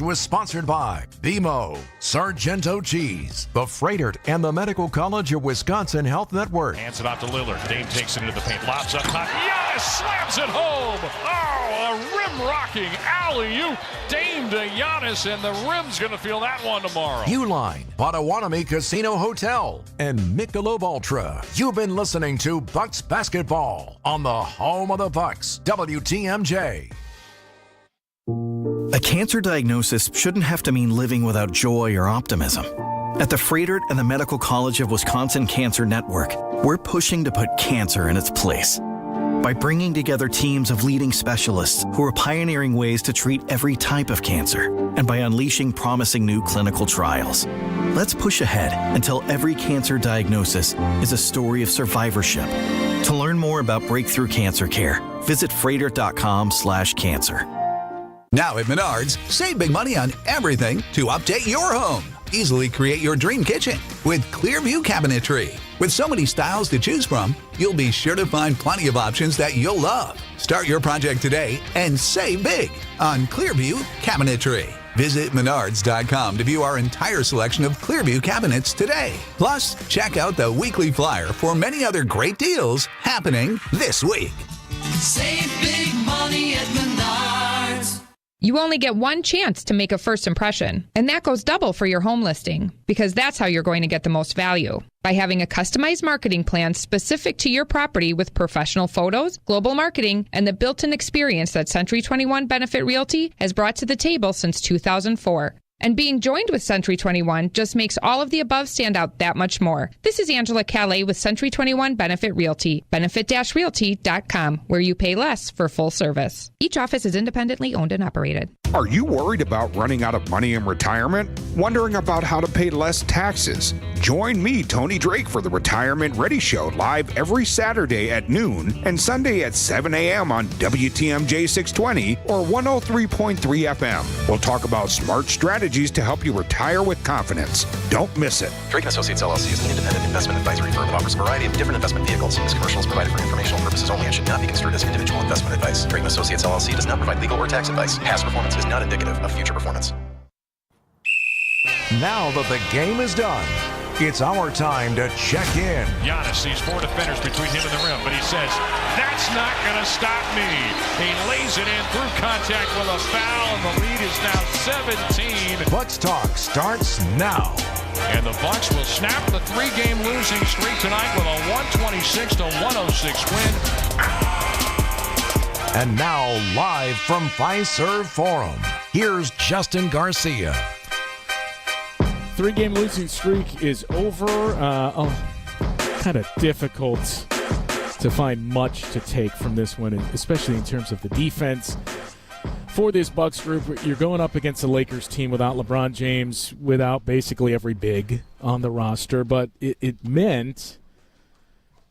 was sponsored by BMO, Sargento Cheese, the Freighter, and the Medical College of Wisconsin Health Network. Hands it off to Lillard. Dame takes it into the paint. Lobs up top. Giannis slams it home. Oh, a rim-rocking alley-oop. Dame to Giannis, and the rim's going to feel that one tomorrow. Uline, Potawatomi Casino Hotel, and Michelob Ultra. You've been listening to Bucks Basketball on the home of the Bucks, WTMJ. A cancer diagnosis shouldn't have to mean living without joy or optimism. At the Freighter and the Medical College of Wisconsin Cancer Network, we're pushing to put cancer in its place. By bringing together teams of leading specialists who are pioneering ways to treat every type of cancer, and by unleashing promising new clinical trials. Let's push ahead until every cancer diagnosis is a story of survivorship. To learn more about breakthrough cancer care, visit freighter.com/cancer. Now at Menards, save big money on everything to update your home. Easily create your dream kitchen with Clearview Cabinetry. With so many styles to choose from, you'll be sure to find plenty of options that you'll love. Start your project today and save big on Clearview Cabinetry. Visit Menards.com to view our entire selection of Clearview cabinets today. Plus, check out the weekly flyer for many other great deals happening this week. Save big money at Menards. You only get one chance to make a first impression, and that goes double for your home listing, because that's how you're going to get the most value. By having a customized marketing plan specific to your property with professional photos, global marketing, and the built-in experience that Century 21 Benefit Realty has brought to the table since 2004. And being joined with Century 21 just makes all of the above stand out that much more. This is Angela Calais with Century 21 Benefit Realty, benefit-realty.com, where you pay less for full service. Each office is independently owned and operated. Are you worried about running out of money in retirement? Wondering about how to pay less taxes? Join me, Tony Drake, for the Retirement Ready Show, live every Saturday at noon and Sunday at 7 a.m. on WTMJ 620 or 103.3 FM. We'll talk about smart strategies to help you retire with confidence. Don't miss it. Drake & Associates LLC is an independent investment advisory firm that offers a variety of different investment vehicles. This commercial is provided for informational purposes only and should not be construed as individual investment advice. Drake & Associates LLC does not provide legal or tax advice. Past performance is not indicative of future performance. Now that the game is done, it's our time to check in. Giannis sees four defenders between him and the rim, but he says, that's not going to stop me. He lays it in through contact with a foul, and the lead is now 17. Bucks Talk starts now. And the Bucks will snap the three-game losing streak tonight with a 126-106 win. And now, live from Fiserv Forum, here's Justin Garcia. Three-game losing streak is over. Kind of difficult to find much to take from this one, especially in terms of the defense. For this Bucks group, you're going up against a Lakers team without LeBron James, without basically every big on the roster, but it meant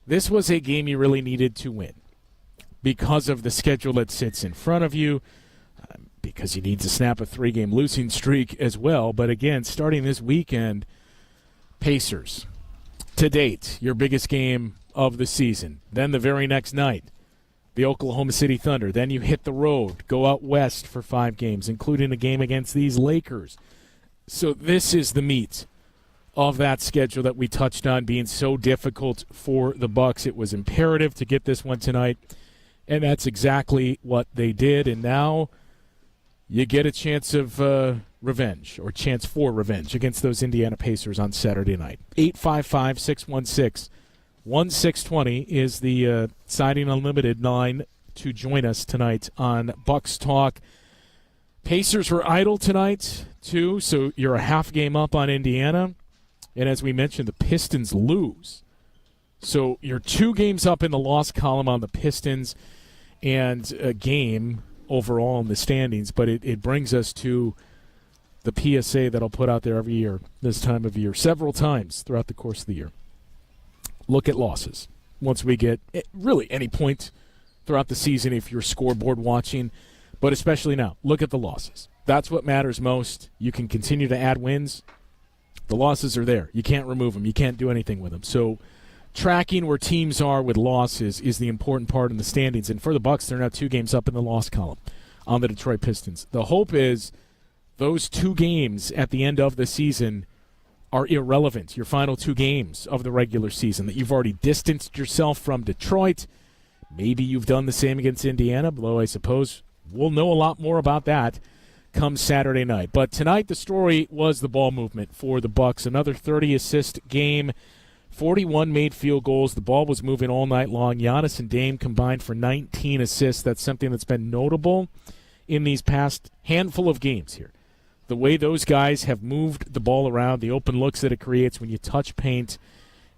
this was a game you really needed to win because of the schedule that sits in front of you, because you need to snap a three-game losing streak as well. But again, starting this weekend, Pacers, to date, your biggest game of the season. Then the very next night, the Oklahoma City Thunder. Then you hit the road, go out west for 5 games, including a game against these Lakers. So this is the meat of that schedule that we touched on being so difficult for the Bucks. It was imperative to get this one tonight, and that's exactly what they did. And now you get a chance of revenge, or chance for revenge, against those Indiana Pacers on Saturday night. 855-616-1620 is the Siding Unlimited line to join us tonight on Bucks Talk. Pacers were idle tonight, too, so you're a half game up on Indiana. And as we mentioned, the Pistons lose. So you're 2 games up in the loss column on the Pistons and a game overall in the standings. But it brings us to the PSA that I'll put out there every year, this time of year, several times throughout the course of the year. Look at losses. Once we get really any point throughout the season if you're scoreboard watching, but especially now, look at the losses. That's what matters most. You can continue to add wins. The losses are there. You can't remove them. You can't do anything with them. So tracking where teams are with losses is the important part in the standings. And for the Bucks, they're now 2 games up in the loss column on the Detroit Pistons. The hope is those 2 games at the end of the season are irrelevant, your final 2 games of the regular season, that you've already distanced yourself from Detroit. Maybe you've done the same against Indiana, though I suppose we'll know a lot more about that come Saturday night. But tonight the story was the ball movement for the Bucks. Another 30-assist game, 41 made field goals. The ball was moving all night long. Giannis and Dame combined for 19 assists. That's something that's been notable in these past handful of games here. The way those guys have moved the ball around, the open looks that it creates when you touch paint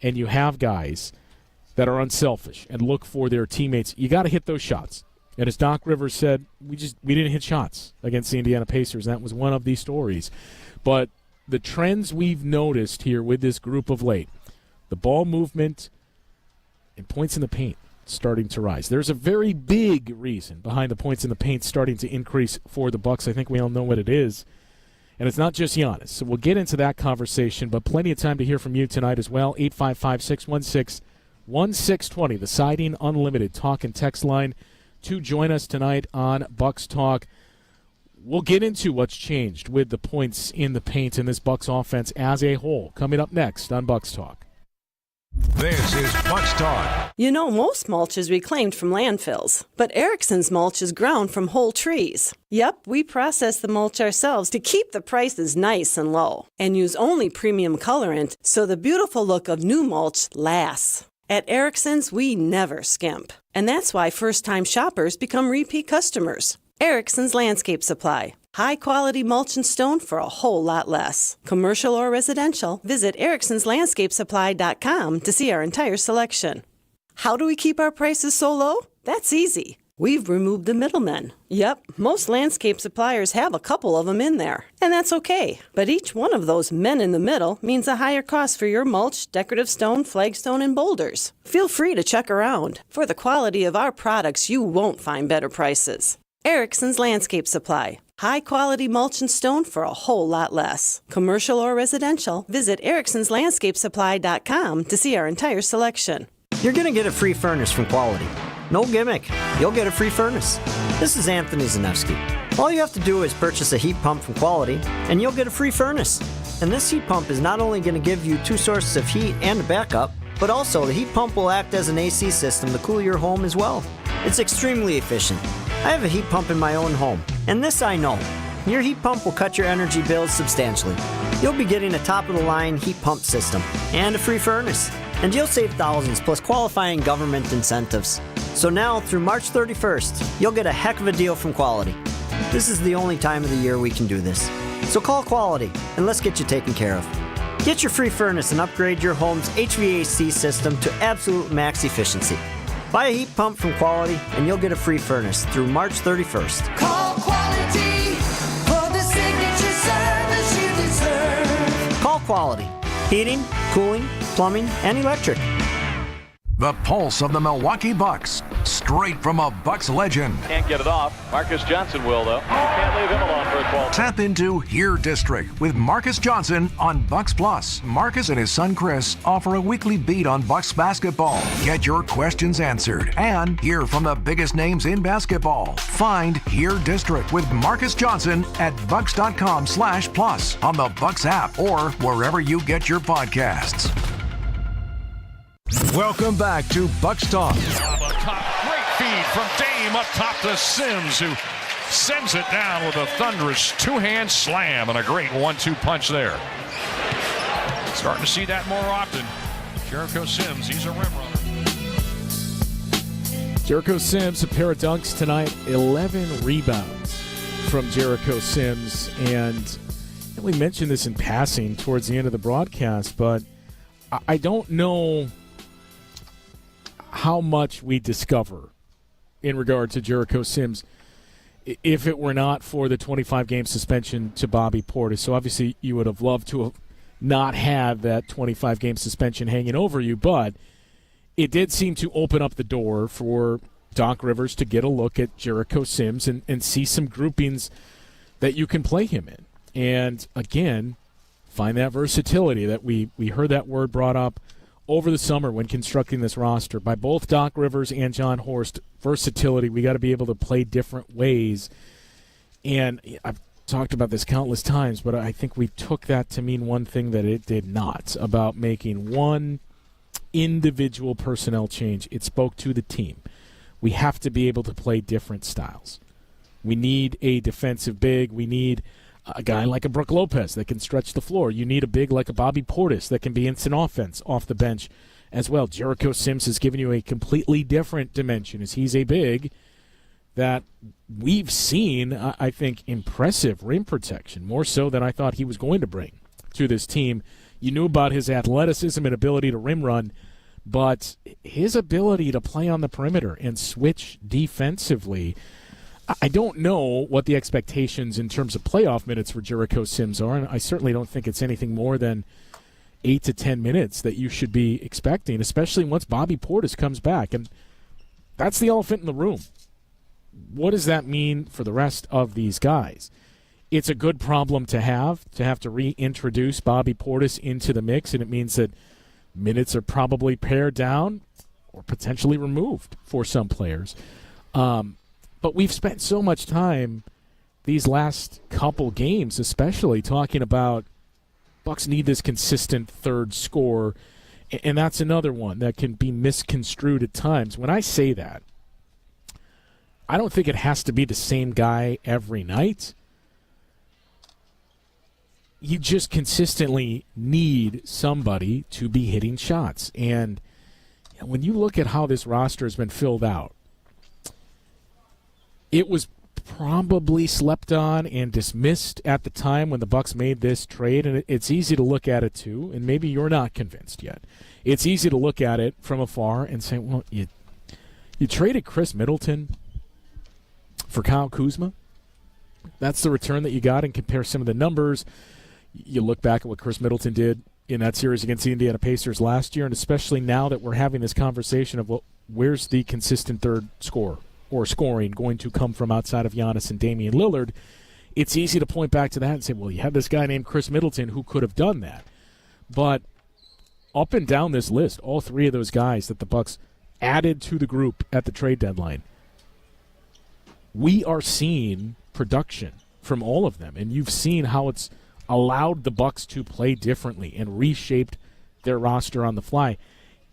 and you have guys that are unselfish and look for their teammates. You got to hit those shots. And as Doc Rivers said, we didn't hit shots against the Indiana Pacers. That was one of these stories. But the trends we've noticed here with this group of late, the ball movement and points in the paint starting to rise. There's a very big reason behind the points in the paint starting to increase for the Bucks. I think we all know what it is. And it's not just Giannis. So we'll get into that conversation, but plenty of time to hear from you tonight as well. 855-616-1620, the Siding Unlimited talk and text line to join us tonight on Bucks Talk. We'll get into what's changed with the points in the paint in this Bucks offense as a whole, coming up next on Bucks Talk. This is Bucks Talk. You know, most mulch is reclaimed from landfills, but Erickson's mulch is ground from whole trees. Yep, we process the mulch ourselves to keep the prices nice and low, and use only premium colorant so the beautiful look of new mulch lasts. At Erickson's, we never skimp, and that's why first-time shoppers become repeat customers. Erickson's Landscape Supply. High-quality mulch and stone for a whole lot less. Commercial or residential, visit ericksonslandscapesupply.com to see our entire selection. How do we keep our prices so low? That's easy. We've removed the middlemen. Yep, most landscape suppliers have a couple of them in there, and that's okay. But each one of those men in the middle means a higher cost for your mulch, decorative stone, flagstone, and boulders. Feel free to check around. For the quality of our products, you won't find better prices. Erickson's Landscape Supply. High-quality mulch and stone for a whole lot less. Commercial or residential, visit ericksonslandscapesupply.com to see our entire selection. You're going to get a free furnace from Quality. No gimmick. You'll get a free furnace. This is Anthony Zanevsky. All you have to do is purchase a heat pump from Quality, and you'll get a free furnace. And this heat pump is not only going to give you 2 sources of heat and a backup, but also the heat pump will act as an AC system to cool your home as well. It's extremely efficient. I have a heat pump in my own home, and this I know. Your heat pump will cut your energy bills substantially. You'll be getting a top-of-the-line heat pump system and a free furnace. And you'll save thousands plus qualifying government incentives. So now, through March 31st, you'll get a heck of a deal from Quality. This is the only time of the year we can do this. So call Quality, and let's get you taken care of. Get your free furnace and upgrade your home's HVAC system to absolute max efficiency. Buy a heat pump from Quality, and you'll get a free furnace through March 31st. Call Quality for the signature service you deserve. Call Quality. Heating, cooling, plumbing, and electric. The pulse of the Milwaukee Bucks, straight from a Bucks legend. Can't get it off. Marcus Johnson will, though. Can't leave him alone for a 12. Tap into Here District with Marcus Johnson on Bucks Plus. Marcus and his son Chris offer a weekly beat on Bucks basketball. Get your questions answered and hear from the biggest names in basketball. Find Here District with Marcus Johnson at bucks.com/plus on the Bucks app or wherever you get your podcasts. Welcome back to Bucks Talk. Up top, great feed from Dame up top to Sims, who sends it down with a thunderous two-hand slam and a great 1-2 punch there. Starting to see that more often. Jericho Sims, he's a rim runner. Jericho Sims, a pair of dunks tonight, 11 rebounds from Jericho Sims. And we mentioned this in passing towards the end of the broadcast, but I don't know how much we discover in regard to Jericho Sims if it were not for the 25-game suspension to Bobby Portis. So obviously you would have loved to have not had that 25-game suspension hanging over you, but it did seem to open up the door for Doc Rivers to get a look at Jericho Sims and see some groupings that you can play him in. And again, find that versatility that we heard that word brought up over the summer when constructing this roster by both Doc Rivers and John Horst. Versatility, we got to be able to play different ways. And I've talked about this countless times, but I think we took that to mean one thing that it did not, about making one individual personnel change. It spoke to the team. We have to be able to play different styles. We need a defensive big. We need a guy like a Brook Lopez that can stretch the floor. You need a big like a Bobby Portis that can be instant offense off the bench as well. Jericho Sims has given you a completely different dimension as he's a big that we've seen, I think, impressive rim protection, more so than I thought he was going to bring to this team. You knew about his athleticism and ability to rim run, but his ability to play on the perimeter and switch defensively, I don't know what the expectations in terms of playoff minutes for Jericho Sims are, and I certainly don't think it's anything more than 8 to 10 minutes that you should be expecting, especially once Bobby Portis comes back. And that's the elephant in the room. What does that mean for the rest of these guys? It's a good problem to have to reintroduce Bobby Portis into the mix, and it means that minutes are probably pared down or potentially removed for some players. But we've spent so much time these last couple games especially talking about Bucks need this consistent third scorer, and that's another one that can be misconstrued at times. When I say that, I don't think it has to be the same guy every night. You just consistently need somebody to be hitting shots. And when you look at how this roster has been filled out, it was probably slept on and dismissed at the time when the Bucks made this trade, and it's easy to look at it too, and maybe you're not convinced yet. It's easy to look at it from afar and say, well, you traded Chris Middleton for Kyle Kuzma. That's the return that you got, and compare some of the numbers. You look back at what Chris Middleton did in that series against the Indiana Pacers last year, and especially now that we're having this conversation of, well, where's the consistent third scorer or scoring going to come from outside of Giannis and Damian Lillard, it's easy to point back to that and say, well, you had this guy named Chris Middleton who could have done that. But up and down this list, all three of those guys that the Bucks added to the group at the trade deadline, we are seeing production from all of them, and you've seen how it's allowed the Bucks to play differently and reshaped their roster on the fly.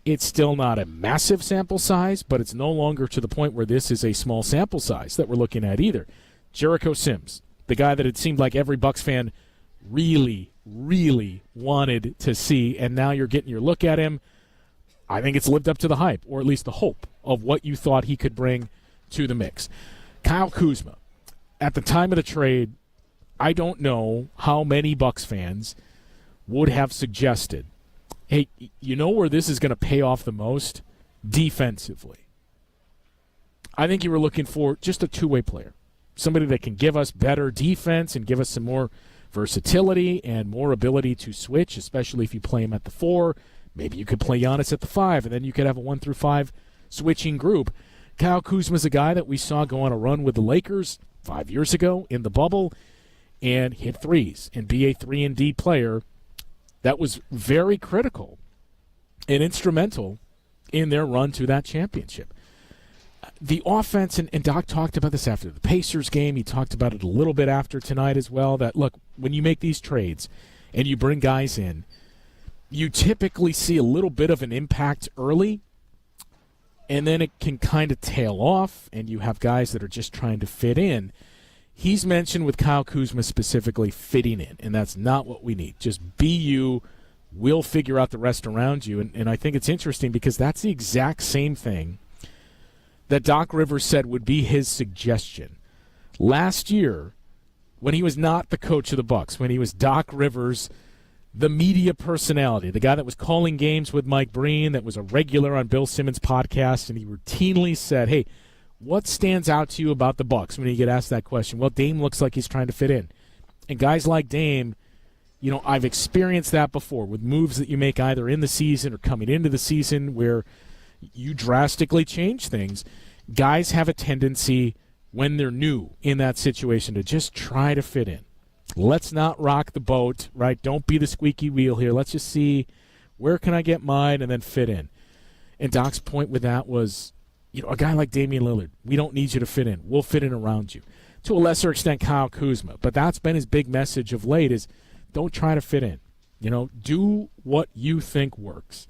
It's still not a massive sample size, but it's no longer to the point where this is a small sample size that we're looking at either. Jericho Sims, the guy that it seemed like every Bucks fan really, really wanted to see, and now you're getting your look at him. I think it's lived up to the hype, or at least the hope of what you thought he could bring to the mix. Kyle Kuzma, at the time of the trade, I don't know how many Bucks fans would have suggested, hey, you know where this is going to pay off the most? Defensively. I think you were looking for just a two-way player, somebody that can give us better defense and give us some more versatility and more ability to switch, especially if you play him at the 4. Maybe you could play Giannis at the 5, and then you could have a 1 through 5 switching group. Kyle Kuzma's a guy that we saw go on a run with the Lakers 5 years ago in the bubble and hit threes and be a 3-and-D player that was very critical and instrumental in their run to that championship. The offense, and Doc talked about this after the Pacers game. He talked about it a little bit after tonight as well, that, look, when you make these trades and you bring guys in, you typically see a little bit of an impact early, and then it can kind of tail off, and you have guys that are just trying to fit in. He's mentioned with Kyle Kuzma specifically fitting in, and that's not what we need. Just be you. We'll figure out the rest around you. And I think it's interesting because that's the exact same thing that Doc Rivers said would be his suggestion. Last year, when he was not the coach of the Bucks, when he was Doc Rivers, the media personality, the guy that was calling games with Mike Breen, that was a regular on Bill Simmons' podcast, and he routinely said, hey, what stands out to you about the Bucks when you get asked that question? Well, Dame looks like he's trying to fit in. And guys like Dame, you know, I've experienced that before with moves that you make either in the season or coming into the season where you drastically change things. Guys have a tendency when they're new in that situation to just try to fit in. Let's not rock the boat, right? Don't be the squeaky wheel here. Let's just see where can I get mine and then fit in. And Doc's point with that was, you know, a guy like Damian Lillard, we don't need you to fit in. We'll fit in around you. to a lesser extent Kyle Kuzma. But that's been his big message of late is don't try to fit in. Do what you think works.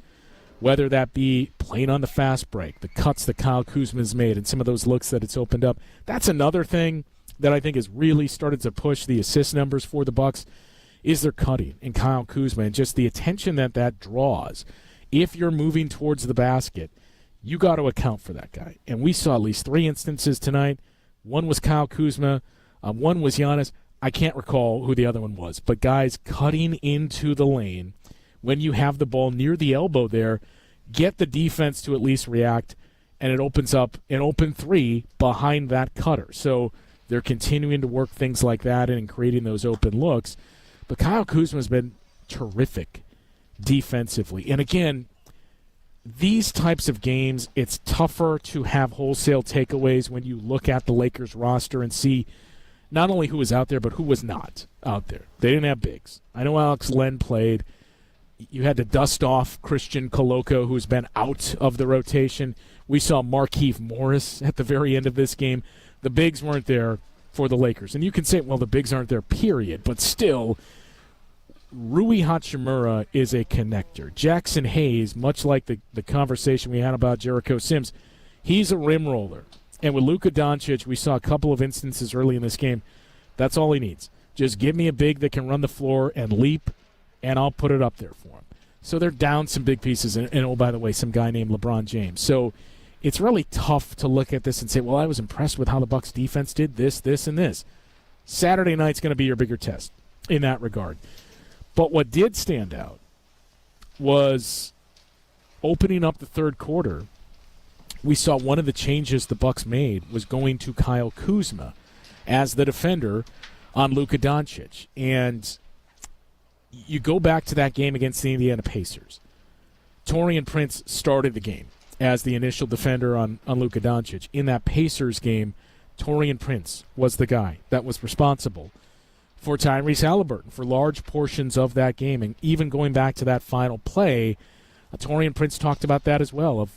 Whether that be playing on the fast break, the cuts that Kyle Kuzma's made, and some of those looks that it's opened up. That's another thing that I think has really started to push the assist numbers for the Bucks is their cutting and Kyle Kuzma and just the attention that draws. If you're moving towards the basket, you got to account for that guy. And we saw at least 3 instances tonight. One was Kyle Kuzma. One was Giannis. I can't recall who the other one was. But guys cutting into the lane when you have the ball near the elbow there, get the defense to at least react, and it opens up an open 3 behind that cutter. So they're continuing to work things like that and creating those open looks. But Kyle Kuzma has been terrific defensively. And again, these types of games, it's tougher to have wholesale takeaways when you look at the Lakers roster and see not only who was out there, but who was not out there. They didn't have bigs. I know Alex Len played. You had to dust off Christian Koloko, who's been out of the rotation. We saw Markieff Morris at the very end of this game. The bigs weren't there for the Lakers. And you can say, well, the bigs aren't there, period. But still, Rui Hachimura is a connector. Jackson Hayes, much like the conversation we had about Jericho Sims, he's a rim roller. And with Luka Doncic, we saw a couple of instances early in this game. That's all he needs. Just give me a big that can run the floor and leap, and I'll put it up there for him. So they're down some big pieces, and oh, by the way, some guy named LeBron James. So it's really tough to look at this and say, well, I was impressed with how the Bucks defense did this, and this. Saturday night's going to be your bigger test in that regard. But what did stand out was opening up the third quarter, we saw one of the changes the Bucks made was going to Kyle Kuzma as the defender on Luka Doncic. And you go back to that game against the Indiana Pacers. Taurean Prince started the game as the initial defender on Luka Doncic. In that Pacers game, Taurean Prince was the guy that was responsible for Tyrese Halliburton for large portions of that game. And even going back to that final play, Taurean Prince talked about that as well.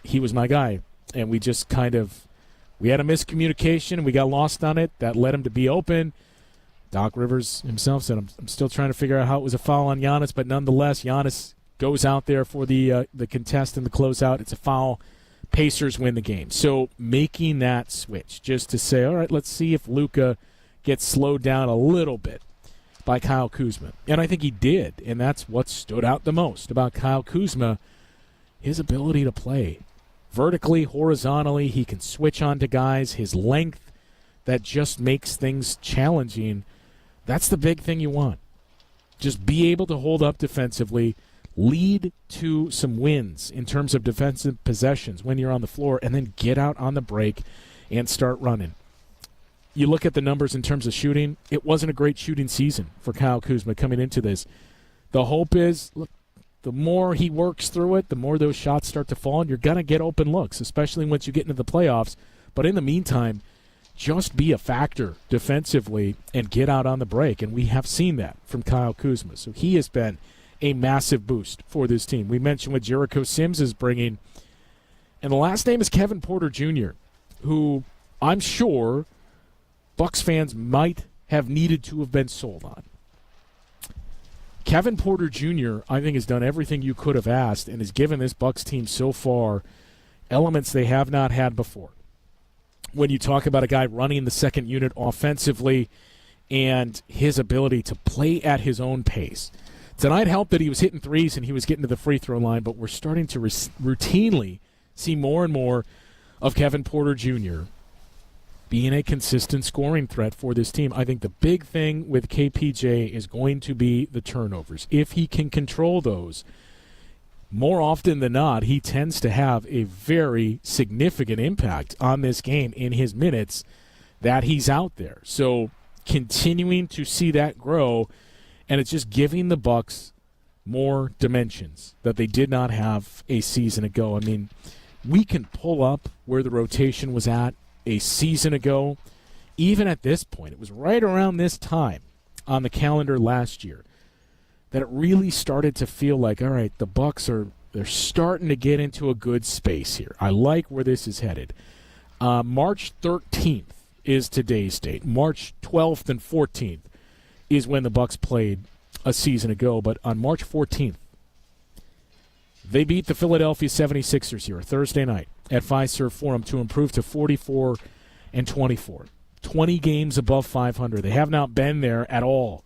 He was my guy, and we just we had a miscommunication, and we got lost on it. That led him to be open. Doc Rivers himself said, I'm still trying to figure out how it was a foul on Giannis, but nonetheless, Giannis goes out there for the contest and the closeout. It's a foul. Pacers win the game. So making that switch just to say, all right, let's see if Luka gets slowed down a little bit by Kyle Kuzma. And I think he did, and that's what stood out the most about Kyle Kuzma, his ability to play. Vertically, horizontally, he can switch on to guys. His length that just makes things challenging. That's the big thing you want. Just be able to hold up defensively, lead to some wins in terms of defensive possessions when you're on the floor, and then get out on the break and start running. You look at the numbers in terms of shooting, it wasn't a great shooting season for Kyle Kuzma coming into this. The hope is, look, the more he works through it, the more those shots start to fall, and you're going to get open looks, especially once you get into the playoffs. But in the meantime, just be a factor defensively and get out on the break. And we have seen that from Kyle Kuzma. So he has been a massive boost for this team. We mentioned what Jericho Sims is bringing. And the last name is Kevin Porter Jr., who I'm sure Bucks fans might have needed to have been sold on. Kevin Porter Jr., I think, has done everything you could have asked and has given this Bucks team so far elements they have not had before. When you talk about a guy running the second unit offensively and his ability to play at his own pace. Tonight helped that he was hitting threes and he was getting to the free throw line, but we're starting to routinely see more and more of Kevin Porter Jr. being a consistent scoring threat for this team. I think the big thing with KPJ is going to be the turnovers. If he can control those, more often than not, he tends to have a very significant impact on this game in his minutes that he's out there. So continuing to see that grow, and it's just giving the Bucks more dimensions that they did not have a season ago. I mean, we can pull up where the rotation was at a season ago. Even at this point, it was right around this time on the calendar last year that it really started to feel like, all right, the Bucks they're starting to get into a good space here. I like where this is headed. March 13th is today's date. March 12th and 14th is when the Bucks played a season ago, but on March 14th, they beat the Philadelphia 76ers here Thursday night at Fiserv Forum to improve to 44-24. 20 games above 500. They have not been there at all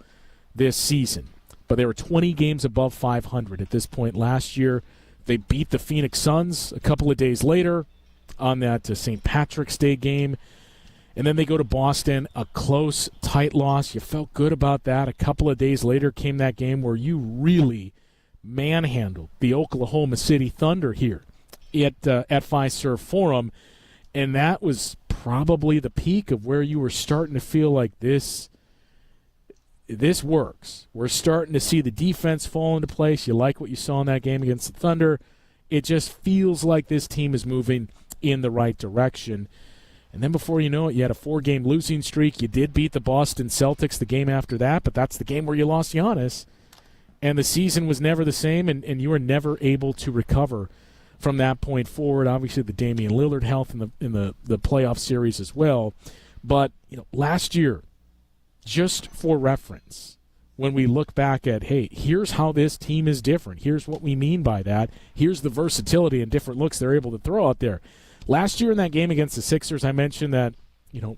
this season, but they were 20 games above 500 at this point last year. They beat the Phoenix Suns a couple of days later on that St. Patrick's Day game. And then they go to Boston, a close, tight loss. You felt good about that. A couple of days later came that game where you really manhandled the Oklahoma City Thunder here at Fiserv Forum. And that was probably the peak of where you were starting to feel like this works. We're starting to see the defense fall into place. You like what you saw in that game against the Thunder. It just feels like this team is moving in the right direction. And then before you know it, you had a 4-game losing streak. You did beat the Boston Celtics the game after that, but that's the game where you lost Giannis. And the season was never the same, and you were never able to recover from that point forward. Obviously, the Damian Lillard health in the playoff series as well. But last year, just for reference, when we look back at, hey, here's how this team is different. Here's what we mean by that. Here's the versatility and different looks they're able to throw out there. Last year in that game against the Sixers, I mentioned that,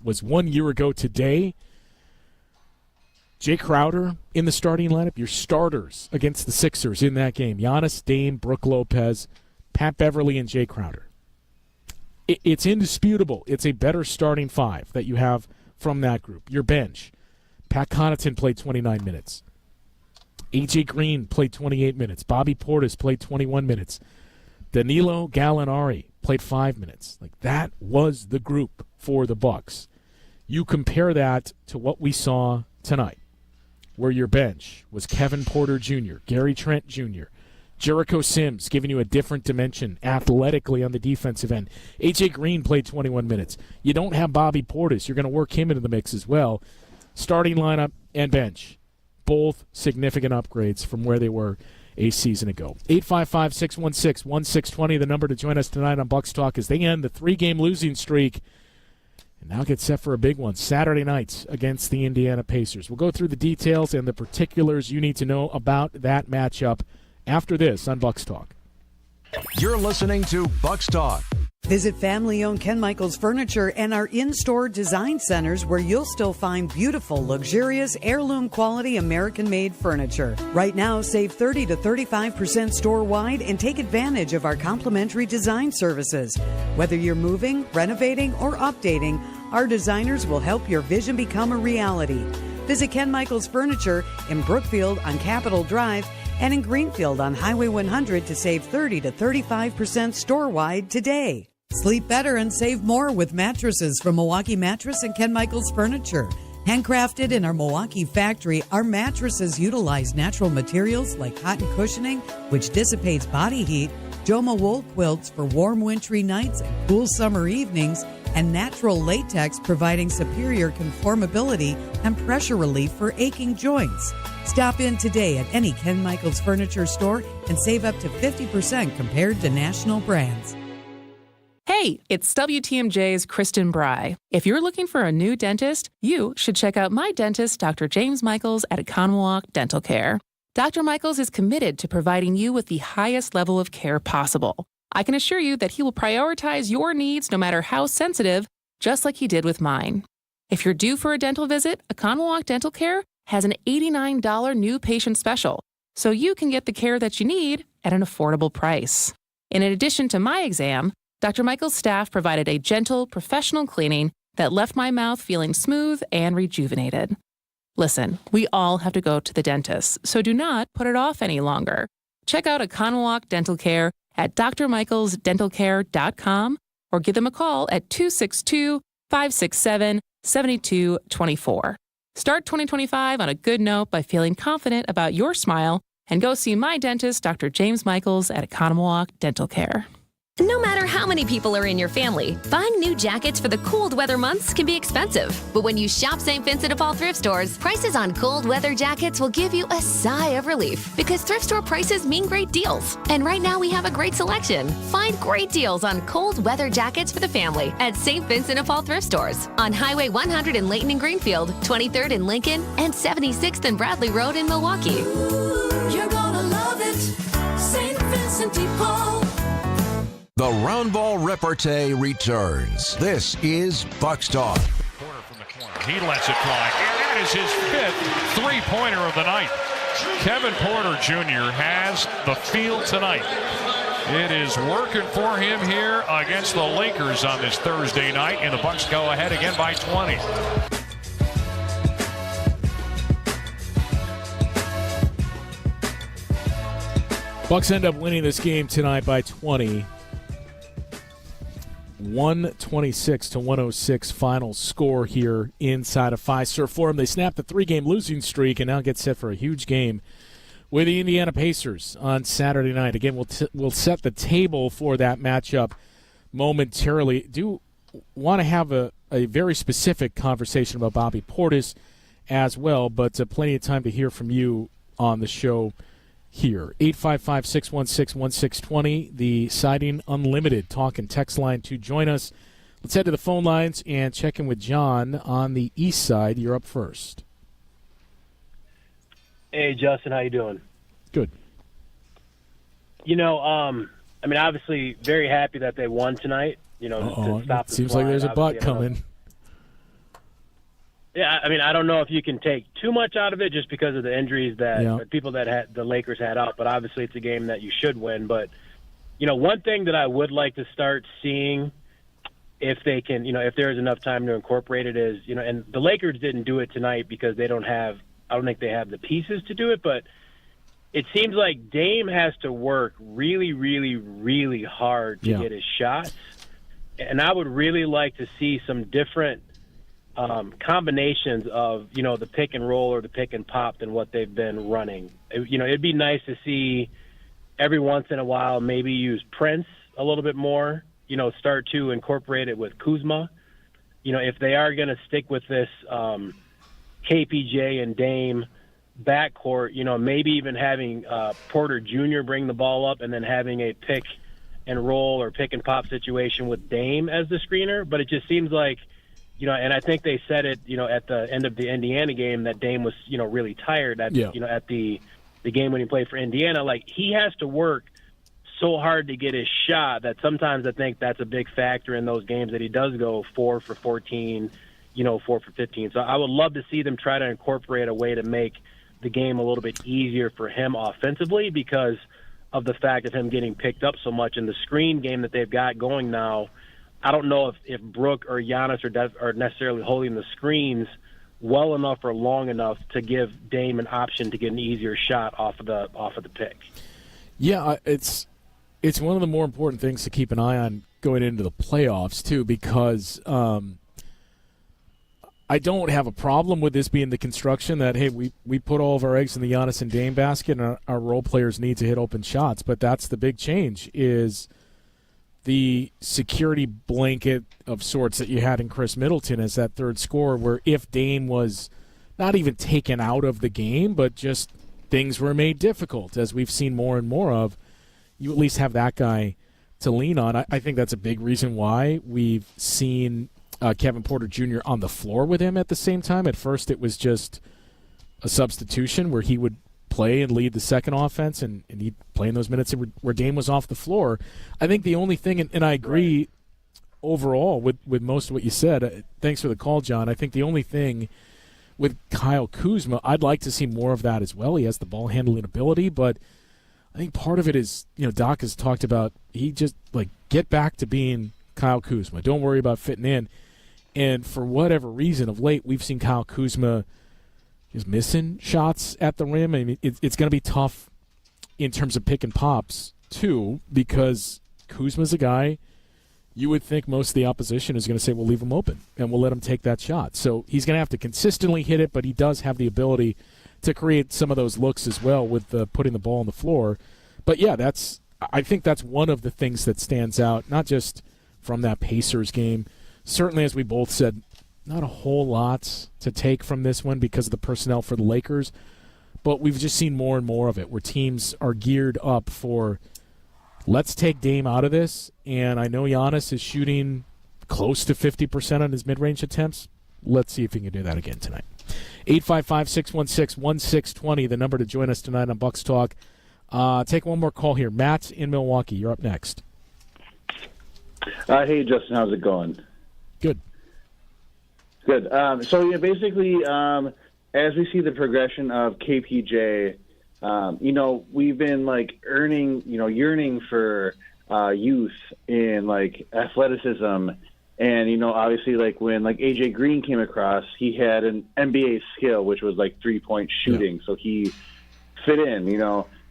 was 1 year ago today. Jay Crowder in the starting lineup, your starters against the Sixers in that game. Giannis, Dame, Brook Lopez, Pat Beverly, and Jay Crowder. It's indisputable. It's a better starting five that you have from that group. Your bench. Pat Connaughton played 29 minutes. A.J. Green played 28 minutes. Bobby Portis played 21 minutes. Danilo Gallinari played 5 minutes. That was the group for the Bucks. You compare that to what we saw tonight, where your bench was Kevin Porter Jr., Gary Trent Jr., Jericho Sims giving you a different dimension athletically on the defensive end. A.J. Green played 21 minutes. You don't have Bobby Portis. You're going to work him into the mix as well. Starting lineup and bench, both significant upgrades from where they were a season ago. 855-616-1620, the number to join us tonight on Bucks Talk as they end the 3-game losing streak and now get set for a big one Saturday night against the Indiana Pacers. We'll go through the details and the particulars you need to know about that matchup after this on Bucks Talk. You're listening to Bucks Talk. Visit family-owned Ken Michaels Furniture and our in-store design centers where you'll still find beautiful, luxurious, heirloom-quality American-made furniture. Right now, save 30 to 35% store-wide and take advantage of our complimentary design services. Whether you're moving, renovating, or updating, our designers will help your vision become a reality. Visit Ken Michaels Furniture in Brookfield on Capitol Drive and in Greenfield on Highway 100 to save 30 to 35% store-wide today. Sleep better and save more with mattresses from Milwaukee Mattress and Ken Michaels Furniture. Handcrafted in our Milwaukee factory, our mattresses utilize natural materials like cotton cushioning, which dissipates body heat, Joma wool quilts for warm wintry nights and cool summer evenings, and natural latex providing superior conformability and pressure relief for aching joints. Stop in today at any Ken Michaels Furniture store and save up to 50% compared to national brands. Hey, it's WTMJ's Kristen Bry. If you're looking for a new dentist, you should check out my dentist, Dr. James Michaels at Economwalk Dental Care. Dr. Michaels is committed to providing you with the highest level of care possible. I can assure you that he will prioritize your needs no matter how sensitive, just like he did with mine. If you're due for a dental visit, Economwalk Dental Care has an $89 new patient special, so you can get the care that you need at an affordable price. In addition to my exam, Dr. Michael's staff provided a gentle, professional cleaning that left my mouth feeling smooth and rejuvenated. Listen, we all have to go to the dentist, so do not put it off any longer. Check out Economwalk Dental Care at drmichaelsdentalcare.com or give them a call at 262-567-7224. Start 2025 on a good note by feeling confident about your smile and go see my dentist, Dr. James Michaels at Economwalk Dental Care. No matter how many people are in your family, buying new jackets for the cold weather months can be expensive. But when you shop St. Vincent de Paul thrift stores, prices on cold weather jackets will give you a sigh of relief because thrift store prices mean great deals. And right now we have a great selection. Find great deals on cold weather jackets for the family at St. Vincent de Paul thrift stores on Highway 100 in Layton and Greenfield, 23rd in Lincoln, and 76th and Bradley Road in Milwaukee. You're gonna love it, St. Vincent de Paul. The round ball repartee returns. This is Bucks Talk. Porter from the corner. He lets it fly. And that is his 5th three-pointer of the night. Kevin Porter Jr. has the field tonight. It is working for him here against the Lakers on this Thursday night, and the Bucks go ahead again by 20. Bucks end up winning this game tonight by 20. 126-106 final score here inside of Fiserv Forum. They snapped the 3-game losing streak and now get set for a huge game with the Indiana Pacers on Saturday night. Again, we'll set the table for that matchup momentarily. Do want to have a very specific conversation about Bobby Portis as well, but plenty of time to hear from you on the show here. 855-616-1620, the Siding Unlimited talk and text line to join us. Let's head to the phone lines and check in with John on the east side. You're up first. Hey, Justin, how you doing? Good. You know, obviously very happy that they won tonight. You know, to stop it seems like there's a butt coming. Yeah, I don't know if you can take too much out of it just because of the injuries that people that the Lakers had out, but obviously it's a game that you should win. But, you know, one thing that I would like to start seeing if they can, if there's enough time to incorporate it is, and the Lakers didn't do it tonight because I don't think they have the pieces to do it, but it seems like Dame has to work really, really, really hard to get his shots. And I would really like to see some different combinations of, the pick and roll or the pick and pop than what they've been running. It'd be nice to see every once in a while maybe use Prince a little bit more, start to incorporate it with Kuzma. If they are going to stick with this KPJ and Dame backcourt, maybe even having Porter Jr. bring the ball up and then having a pick and roll or pick and pop situation with Dame as the screener. But it just seems like, and I think they said it, at the end of the Indiana game that Dame was, really tired at, at the game when he played for Indiana. Like, he has to work so hard to get his shot that sometimes I think that's a big factor in those games that he does go 4 for 14, 4 for 15. So I would love to see them try to incorporate a way to make the game a little bit easier for him offensively because of the fact of him getting picked up so much in the screen game that they've got going now. I don't know if Brooke or Giannis are necessarily holding the screens well enough or long enough to give Dame an option to get an easier shot off of the pick. Yeah, it's one of the more important things to keep an eye on going into the playoffs too, because I don't have a problem with this being the construction that, hey, we put all of our eggs in the Giannis and Dame basket and our role players need to hit open shots. But that's the big change is the security blanket of sorts that you had in Chris Middleton as that third scorer, where if Dame was not even taken out of the game, but just things were made difficult, as we've seen more and more of, you at least have that guy to lean on. I think that's a big reason why we've seen Kevin Porter Jr. on the floor with him at the same time. At first it was just a substitution where he would play and lead the second offense, and he'd play in those minutes where Dame was off the floor. I think the only thing, and I agree overall with most of what you said, thanks for the call, John. I think the only thing with Kyle Kuzma, I'd like to see more of that as well. He has the ball handling ability, but I think part of it is, Doc has talked about, he just, get back to being Kyle Kuzma. Don't worry about fitting in. And for whatever reason, of late, we've seen Kyle Kuzma is missing shots at the rim. I mean, it's going to be tough in terms of pick and pops, too, because Kuzma's a guy you would think most of the opposition is going to say, we'll leave him open, and we'll let him take that shot. So he's going to have to consistently hit it, but he does have the ability to create some of those looks as well with putting the ball on the floor. But, yeah, I think that's one of the things that stands out, not just from that Pacers game. Certainly, as we both said, not a whole lot to take from this one because of the personnel for the Lakers, but we've just seen more and more of it where teams are geared up for, let's take Dame out of this, and I know Giannis is shooting close to 50% on his mid-range attempts. Let's see if he can do that again tonight. 855-616-1620, the number to join us tonight on Bucks Talk. Take one more call here. Matt in Milwaukee, you're up next. Hey, Justin, how's it going? Good. Good. Basically, as we see the progression of KPJ, we've been yearning for youth in athleticism, and obviously when AJ Green came across, he had an NBA skill, which was 3-point shooting, so he fit in.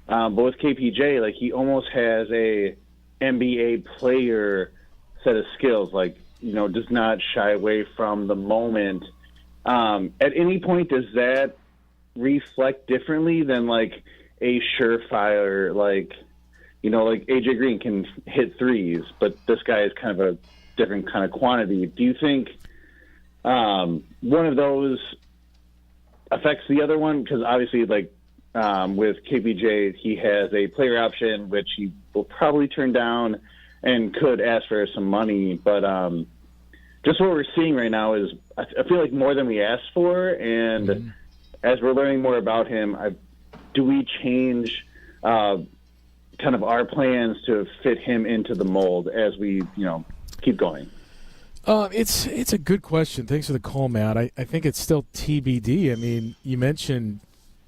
But with KPJ, he almost has a NBA player set of skills, does not shy away from the moment. At any point, does that reflect differently than a surefire, AJ Green can hit threes, but this guy is kind of a different kind of quantity. Do you think one of those affects the other one? Because obviously, with KPJ, he has a player option, which he will probably turn down and could ask for some money, but just what we're seeing right now is I feel like more than we asked for, and as we're learning more about him, do we change kind of our plans to fit him into the mold as we keep going? It's a good question. Thanks for the call, Matt. I think it's still TBD. I mean, you mentioned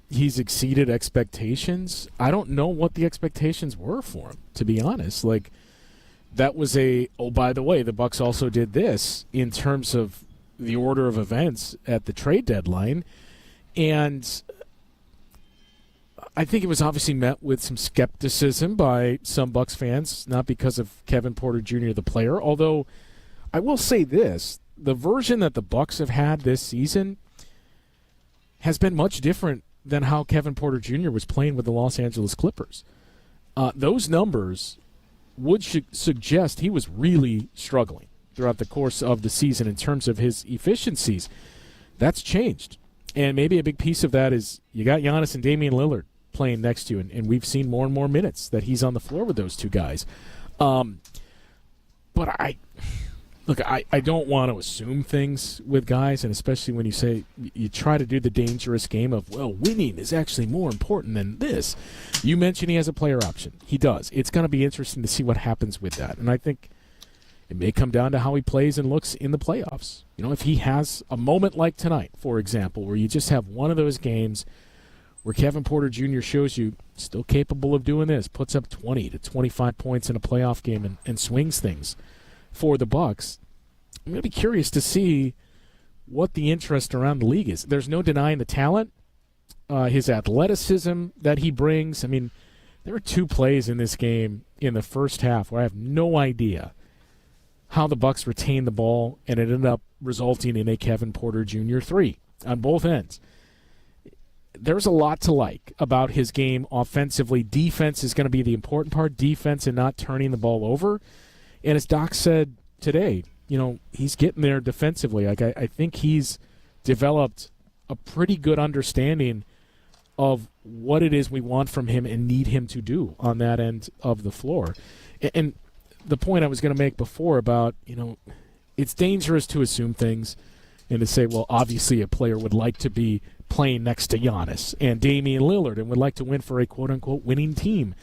he's exceeded expectations. I don't know what the expectations were for him, to be honest. That was by the way, the Bucks also did this in terms of the order of events at the trade deadline. And I think it was obviously met with some skepticism by some Bucks fans, not because of Kevin Porter Jr., the player. Although I will say this, the version that the Bucks have had this season has been much different than how Kevin Porter Jr. was playing with the Los Angeles Clippers. Those numbers would suggest he was really struggling throughout the course of the season in terms of his efficiencies. That's changed. And maybe a big piece of that is you got Giannis and Damian Lillard playing next to you, and we've seen more and more minutes that he's on the floor with those two guys. But I don't want to assume things with guys, and especially when you try to do the dangerous game of, winning is actually more important than this. You mentioned he has a player option. He does. It's going to be interesting to see what happens with that. And I think it may come down to how he plays and looks in the playoffs. If he has a moment like tonight, for example, where you just have one of those games where Kevin Porter Jr. shows you still capable of doing this, puts up 20 to 25 points in a playoff game and swings things for the Bucks, I'm going to be curious to see what the interest around the league is. There's no denying the talent, his athleticism that he brings. I mean, there were two plays in this game in the first half where I have no idea how the Bucks retained the ball, and it ended up resulting in a Kevin Porter Jr. 3 on both ends. There's a lot to like about his game offensively. Defense is going to be the important part, defense and not turning the ball over. And as Doc said today, he's getting there defensively. I think he's developed a pretty good understanding of what it is we want from him and need him to do on that end of the floor. And the point I was going to make before about, it's dangerous to assume things and to say, well, obviously a player would like to be playing next to Giannis and Damian Lillard and would like to win for a quote-unquote winning team.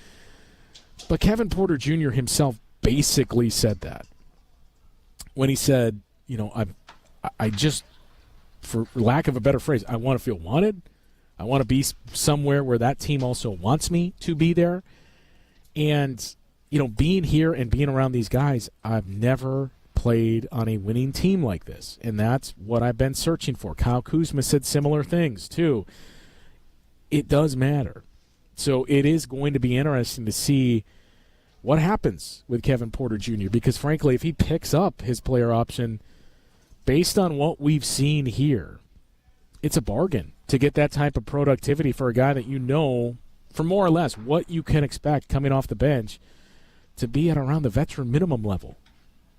But Kevin Porter Jr. himself basically said that when he said, I just, for lack of a better phrase, I want to feel wanted. I want to be somewhere where that team also wants me to be there. And, being here and being around these guys, I've never played on a winning team like this. And that's what I've been searching for. Kyle Kuzma said similar things, too. It does matter. So it is going to be interesting to see what happens with Kevin Porter Jr. Because, frankly, if he picks up his player option based on what we've seen here, it's a bargain to get that type of productivity for a guy that for more or less what you can expect coming off the bench to be at around the veteran minimum level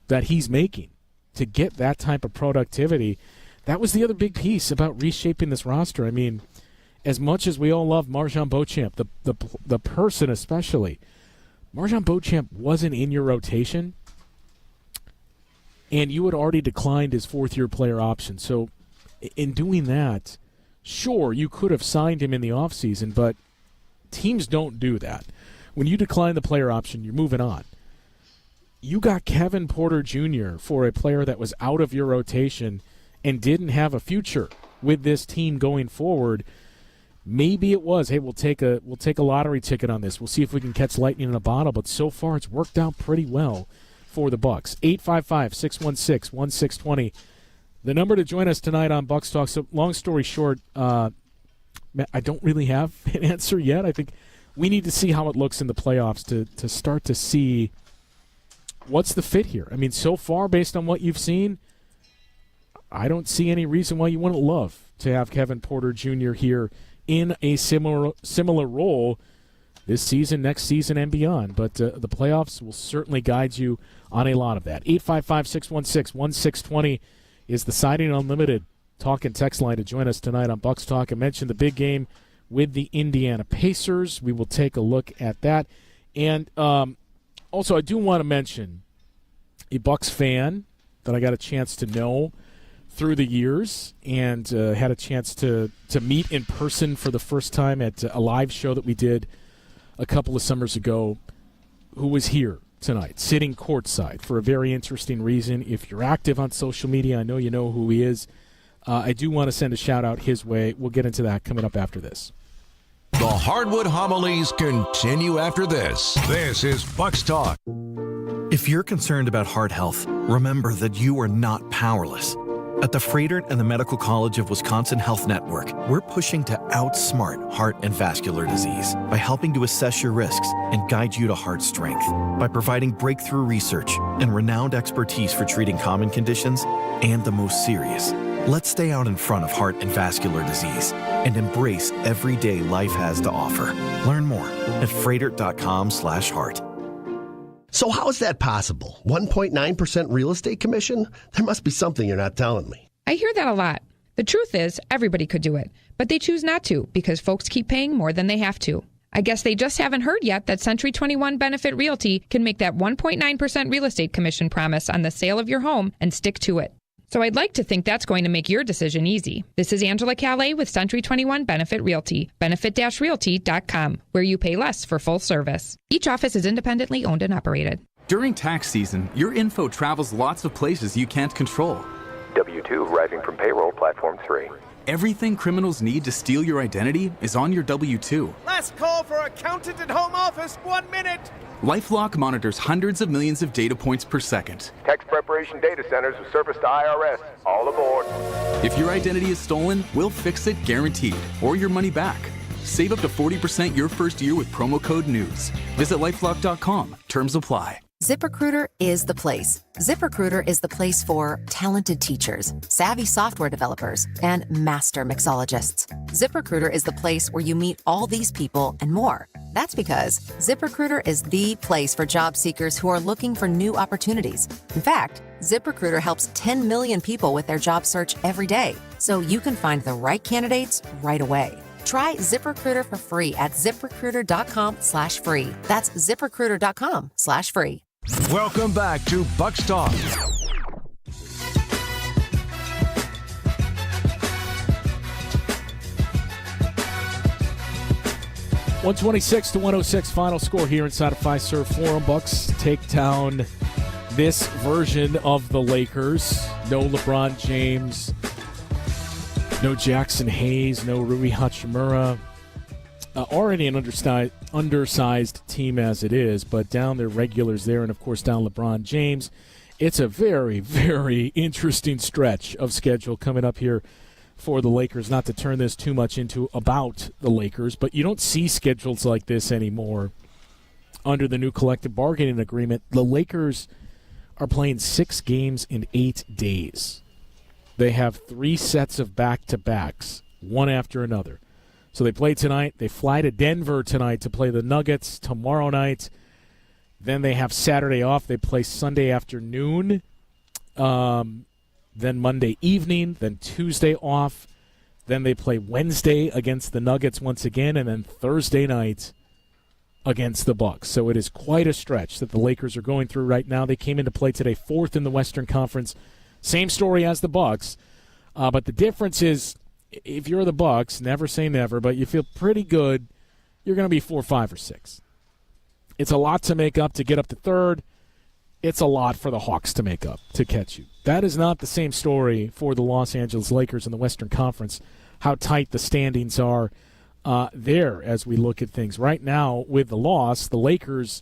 that he's making to get that type of productivity. That was the other big piece about reshaping this roster. I mean, as much as we all love Marjan Beauchamp, the person especially, Marjan Beauchamp wasn't in your rotation, and you had already declined his fourth-year player option. So in doing that, sure, you could have signed him in the offseason, but teams don't do that. When you decline the player option, you're moving on. You got Kevin Porter Jr. for a player that was out of your rotation and didn't have a future with this team going forward. Maybe it was, hey, we'll take a lottery ticket on this. We'll see if we can catch lightning in a bottle. But so far, it's worked out pretty well for the Bucks. 855-616-1620. The number to join us tonight on Bucks Talk. So, long story short, I don't really have an answer yet. I think we need to see how it looks in the playoffs to start to see what's the fit here. I mean, so far, based on what you've seen, I don't see any reason why you wouldn't love to have Kevin Porter Jr. here in a similar role this season, next season, and beyond. But the playoffs will certainly guide you on a lot of that. 855-616-1620 is the Siding Unlimited talk and text line to join us tonight on Bucks Talk. I mentioned the big game with the Indiana Pacers. We will take a look at that. And also, I do want to mention a Bucks fan that I got a chance to know through the years and had a chance to meet in person for the first time at a live show that we did a couple of summers ago, who was here tonight, sitting courtside for a very interesting reason. If you're active on social media, I know you know who he is. I do want to send a shout-out his way. We'll get into that coming up after this. The Hardwood Homilies continue after this. This is Bucks Talk. If you're concerned about heart health, remember that you are not powerless. At the Fredert and the Medical College of Wisconsin Health Network, we're pushing to outsmart heart and vascular disease by helping to assess your risks and guide you to heart strength, by providing breakthrough research and renowned expertise for treating common conditions and the most serious. Let's stay out in front of heart and vascular disease and embrace every day life has to offer. Learn more at fredert.com/heart. So how is that possible? 1.9% real estate commission? There must be something you're not telling me. I hear that a lot. The truth is, everybody could do it, but they choose not to because folks keep paying more than they have to. I guess they just haven't heard yet that Century 21 Benefit Realty can make that 1.9% real estate commission promise on the sale of your home and stick to it. So I'd like to think that's going to make your decision easy. This is Angela Calais with Century 21 Benefit Realty, benefit-realty.com, where you pay less for full service. Each office is independently owned and operated. During tax season, your info travels lots of places you can't control. W-2 arriving from payroll platform 3. Everything criminals need to steal your identity is on your W-2. Last call for accountant and home office, 1 minute. LifeLock monitors hundreds of millions of data points per second. Tax preparation data centers with service to IRS. All aboard. If your identity is stolen, we'll fix it guaranteed, or your money back. Save up to 40% your first year with promo code NEWS. Visit LifeLock.com. Terms apply. ZipRecruiter is the place. ZipRecruiter is the place for talented teachers, savvy software developers, and master mixologists. ZipRecruiter is the place where you meet all these people and more. That's because ZipRecruiter is the place for job seekers who are looking for new opportunities. In fact, ZipRecruiter helps 10 million people with their job search every day, so you can find the right candidates right away. Try ZipRecruiter for free at ZipRecruiter.com/free. That's ZipRecruiter.com/free. Welcome back to Bucks Talk. (126-106) final score here inside of Fiserv Forum. Bucks take down this version of the Lakers. No LeBron James, no Jackson Hayes, no Rui Hachimura. Already an undersized team as it is, but down their regulars there, and of course down LeBron James. It's a very, very interesting stretch of schedule coming up here for the Lakers. Not to turn this too much into about the Lakers, but you don't see schedules like this anymore under the new collective bargaining agreement. The Lakers are playing 6 games in 8 days. They have 3 sets of back-to-backs, one after another. So they play tonight. They fly to Denver tonight to play the Nuggets tomorrow night. Then they have Saturday off. They play Sunday afternoon, then Monday evening, then Tuesday off. Then they play Wednesday against the Nuggets once again, and then Thursday night against the Bucks. So it is quite a stretch that the Lakers are going through right now. They came into play today 4th in the Western Conference. Same story as the Bucks, but the difference is if you're the Bucks, never say never, but you feel pretty good, you're going to be 4, 5, or 6. It's a lot to make up to get up to 3rd. It's a lot for the Hawks to make up to catch you. That is not the same story for the Los Angeles Lakers in the Western Conference, how tight the standings are there as we look at things. Right now, with the loss, the Lakers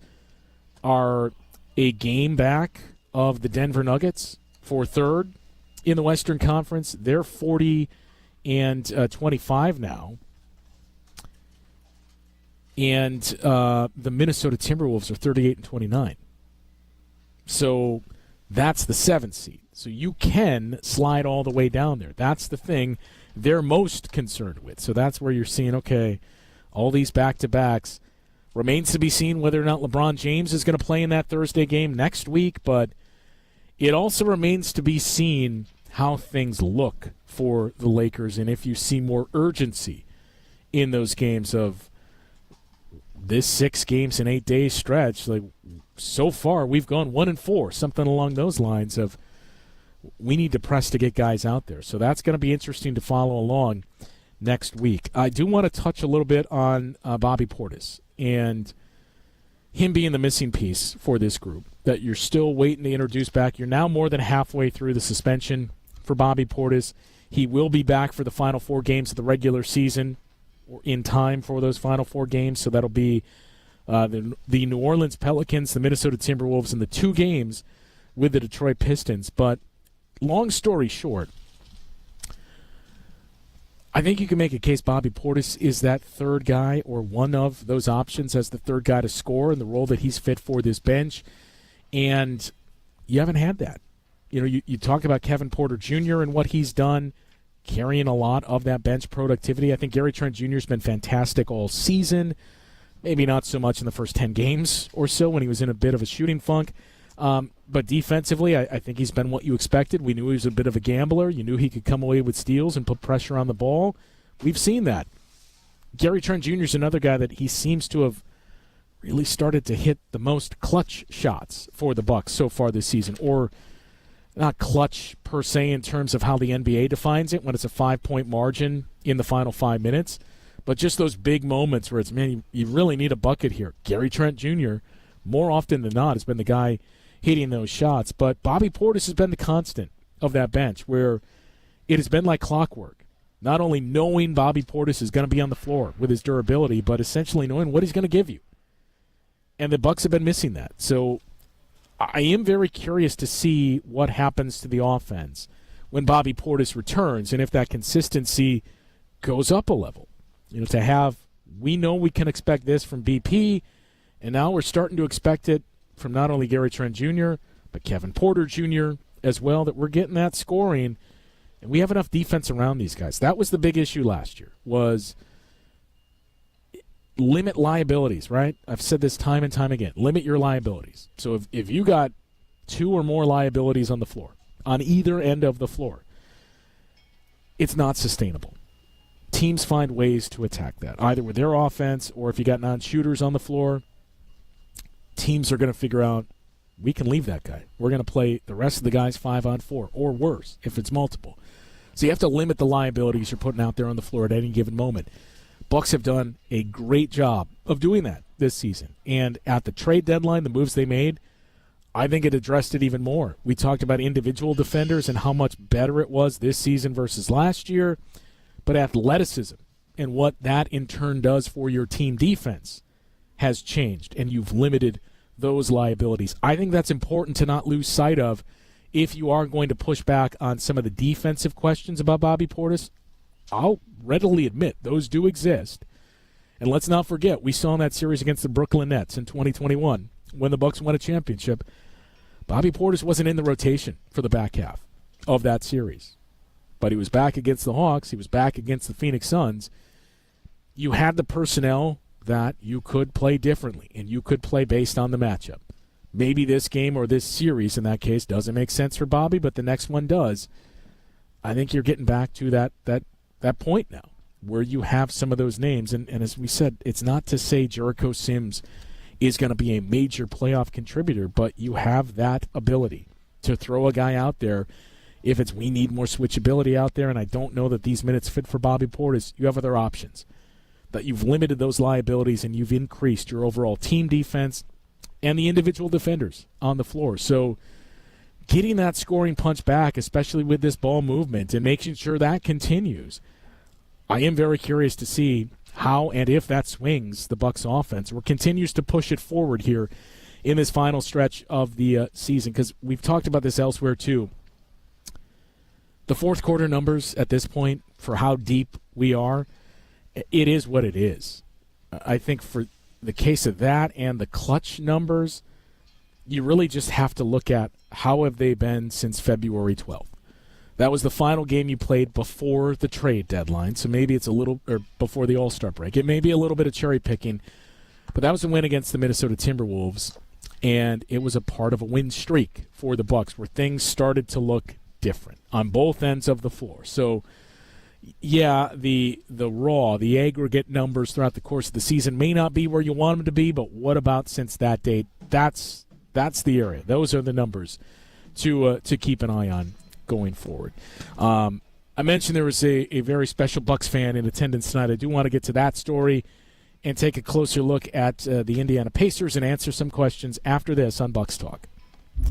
are a game back of the Denver Nuggets for 3rd in the Western Conference. They're 40 and 25 now. And the Minnesota Timberwolves are 38 and 29. So that's the 7th seed. So you can slide all the way down there. That's the thing they're most concerned with. So that's where you're seeing, okay, all these back-to-backs. Remains to be seen whether or not LeBron James is going to play in that Thursday game next week, but it also remains to be seen how things look for the Lakers and if you see more urgency in those games of this 6 games in 8 days stretch. Like, so far we've gone 1-4, something along those lines of we need to press to get guys out there. So that's going to be interesting to follow along next week. I do want to touch a little bit on Bobby Portis and him being the missing piece for this group that you're still waiting to introduce back. You're now more than halfway through the suspension for Bobby Portis. He will be back for the final 4 games of the regular season or in time for those final 4 games. So that'll be the New Orleans Pelicans, the Minnesota Timberwolves, and the 2 games with the Detroit Pistons. But long story short, I think you can make a case Bobby Portis is that 3rd guy or one of those options as the 3rd guy to score in the role that he's fit for this bench. And you haven't had that. You know, you talk about Kevin Porter Jr. and what he's done, carrying a lot of that bench productivity. I think Gary Trent Jr. has been fantastic all season. Maybe not so much in the first 10 games or so when he was in a bit of a shooting funk. But defensively, I think he's been what you expected. We knew he was a bit of a gambler. You knew he could come away with steals and put pressure on the ball. We've seen that. Gary Trent Jr. is another guy that he seems to have really started to hit the most clutch shots for the Bucks so far this season. Or not clutch per se in terms of how the NBA defines it when it's a 5-point margin in the final 5 minutes. But just those big moments where it's, man, you really need a bucket here. Gary Trent Jr., more often than not, has been the guy hitting those shots. But Bobby Portis has been the constant of that bench where it has been like clockwork. Not only knowing Bobby Portis is going to be on the floor with his durability, but essentially knowing what he's going to give you. And the Bucks have been missing that. So I am very curious to see what happens to the offense when Bobby Portis returns and if that consistency goes up a level. You know, to have, we know we can expect this from BP, and now we're starting to expect it from not only Gary Trent Jr., but Kevin Porter Jr. as well, that we're getting that scoring, and we have enough defense around these guys. That was the big issue last year, was limit liabilities, right? I've said this time and time again. Limit your liabilities. So if you got 2 or more liabilities on the floor, on either end of the floor, it's not sustainable. Teams find ways to attack that, either with their offense or if you got non-shooters on the floor, teams are going to figure out, we can leave that guy. We're going to play the rest of the guys 5-on-4 or worse if it's multiple. So you have to limit the liabilities you're putting out there on the floor at any given moment. Bucks have done a great job of doing that this season. And at the trade deadline, the moves they made, I think it addressed it even more. We talked about individual defenders and how much better it was this season versus last year. But athleticism and what that in turn does for your team defense has changed, and you've limited those liabilities. I think that's important to not lose sight of if you are going to push back on some of the defensive questions about Bobby Portis. I'll readily admit those do exist. And let's not forget, we saw in that series against the Brooklyn Nets in 2021 when the Bucks won a championship, Bobby Portis wasn't in the rotation for the back half of that series. But he was back against the Hawks. He was back against the Phoenix Suns. you had the personnel that you could play differently, and you could play based on the matchup. Maybe this game or this series, in that case, doesn't make sense for Bobby, but the next one does. I think you're getting back to that point now where you have some of those names. And as we said, it's not to say Jericho Sims is going to be a major playoff contributor, but you have that ability to throw a guy out there. If it's we need more switchability out there, and I don't know that these minutes fit for Bobby Portis, you have other options. But you've limited those liabilities and you've increased your overall team defense and the individual defenders on the floor. So getting that scoring punch back, especially with this ball movement and making sure that continues, I am very curious to see how and if that swings the Bucks offense or continues to push it forward here in this final stretch of the season, because we've talked about this elsewhere too. The fourth quarter numbers at this point for how deep we are, it is what it is. I think for the case of that and the clutch numbers, you really just have to look at how have they been since February 12th. That was the final game you played before the trade deadline, so maybe it's a little, or before the All-Star break. It may be a little bit of cherry picking, but that was a win against the Minnesota Timberwolves, and it was a part of a win streak for the Bucks where things started to look different on both ends of the floor. So, yeah, the aggregate numbers throughout the course of the season may not be where you want them to be, but what about since that date? That's the area. Those are the numbers to keep an eye on going forward. I mentioned there was a very special Bucks fan in attendance tonight. I do want to get to that story and take a closer look at the Indiana Pacers and answer some questions after this on Bucks Talk.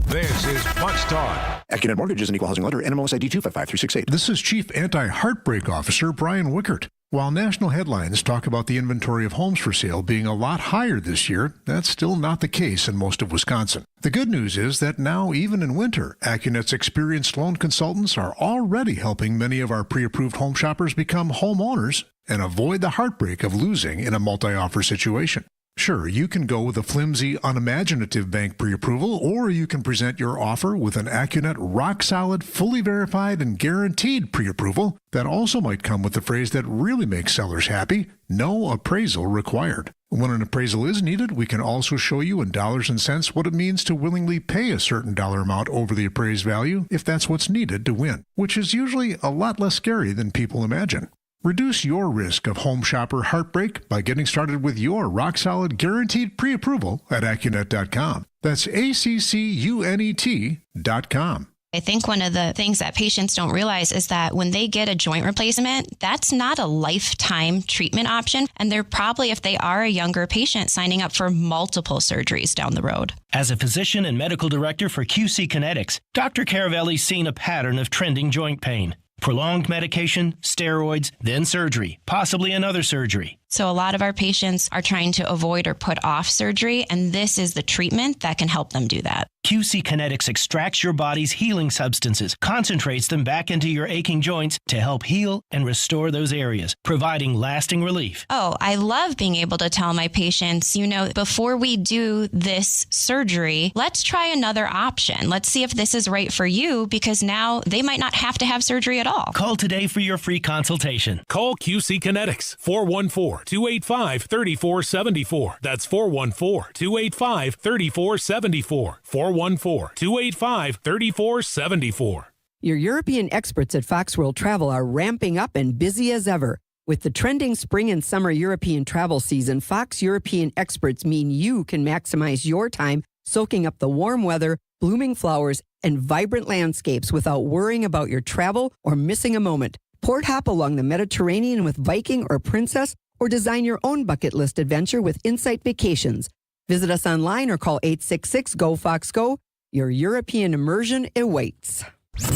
This is Bucks Talk. AccuNet Mortgage is an equal housing lender. NMLS ID 255368. This is Chief Anti-Heartbreak Officer Brian Wickert. While national headlines talk about the inventory of homes for sale being a lot higher this year, that's still not the case in most of Wisconsin. The good news is that now, even in winter, AccuNet's experienced loan consultants are already helping many of our pre-approved home shoppers become homeowners and avoid the heartbreak of losing in a multi-offer situation. Sure, you can go with a flimsy, unimaginative bank pre-approval, or you can present your offer with an AccuNet rock-solid, fully verified, and guaranteed pre-approval that also might come with the phrase that really makes sellers happy: no appraisal required. When an appraisal is needed, we can also show you in dollars and cents what it means to willingly pay a certain dollar amount over the appraised value if that's what's needed to win, which is usually a lot less scary than people imagine. Reduce your risk of home shopper heartbreak by getting started with your rock-solid guaranteed pre-approval at AccuNet.com. That's AccuNet.com. I think one of the things that patients don't realize is that when they get a joint replacement, that's not a lifetime treatment option. And they're probably, if they are a younger patient, signing up for multiple surgeries down the road. As a physician and medical director for QC Kinetics, Dr. Caravelli's seen a pattern of trending joint pain. Prolonged medication, steroids, then surgery, possibly another surgery. So a lot of our patients are trying to avoid or put off surgery, and this is the treatment that can help them do that. QC Kinetics extracts your body's healing substances, concentrates them back into your aching joints to help heal and restore those areas, providing lasting relief. Oh, I love being able to tell my patients, before we do this surgery, let's try another option. Let's see if this is right for you, because now they might not have to have surgery at all. Call today for your free consultation. Call QC Kinetics, 414-285-3474. That's 414-285-3474. 414-285-3474. Your European experts at Fox World Travel are ramping up and busy as ever. With the trending spring and summer European travel season, Fox European experts mean you can maximize your time soaking up the warm weather, blooming flowers, and vibrant landscapes without worrying about your travel or missing a moment. Port hop along the Mediterranean with Viking or Princess, or design your own bucket list adventure with Insight Vacations. Visit us online or call 866-GO-FOX-GO. Your European immersion awaits.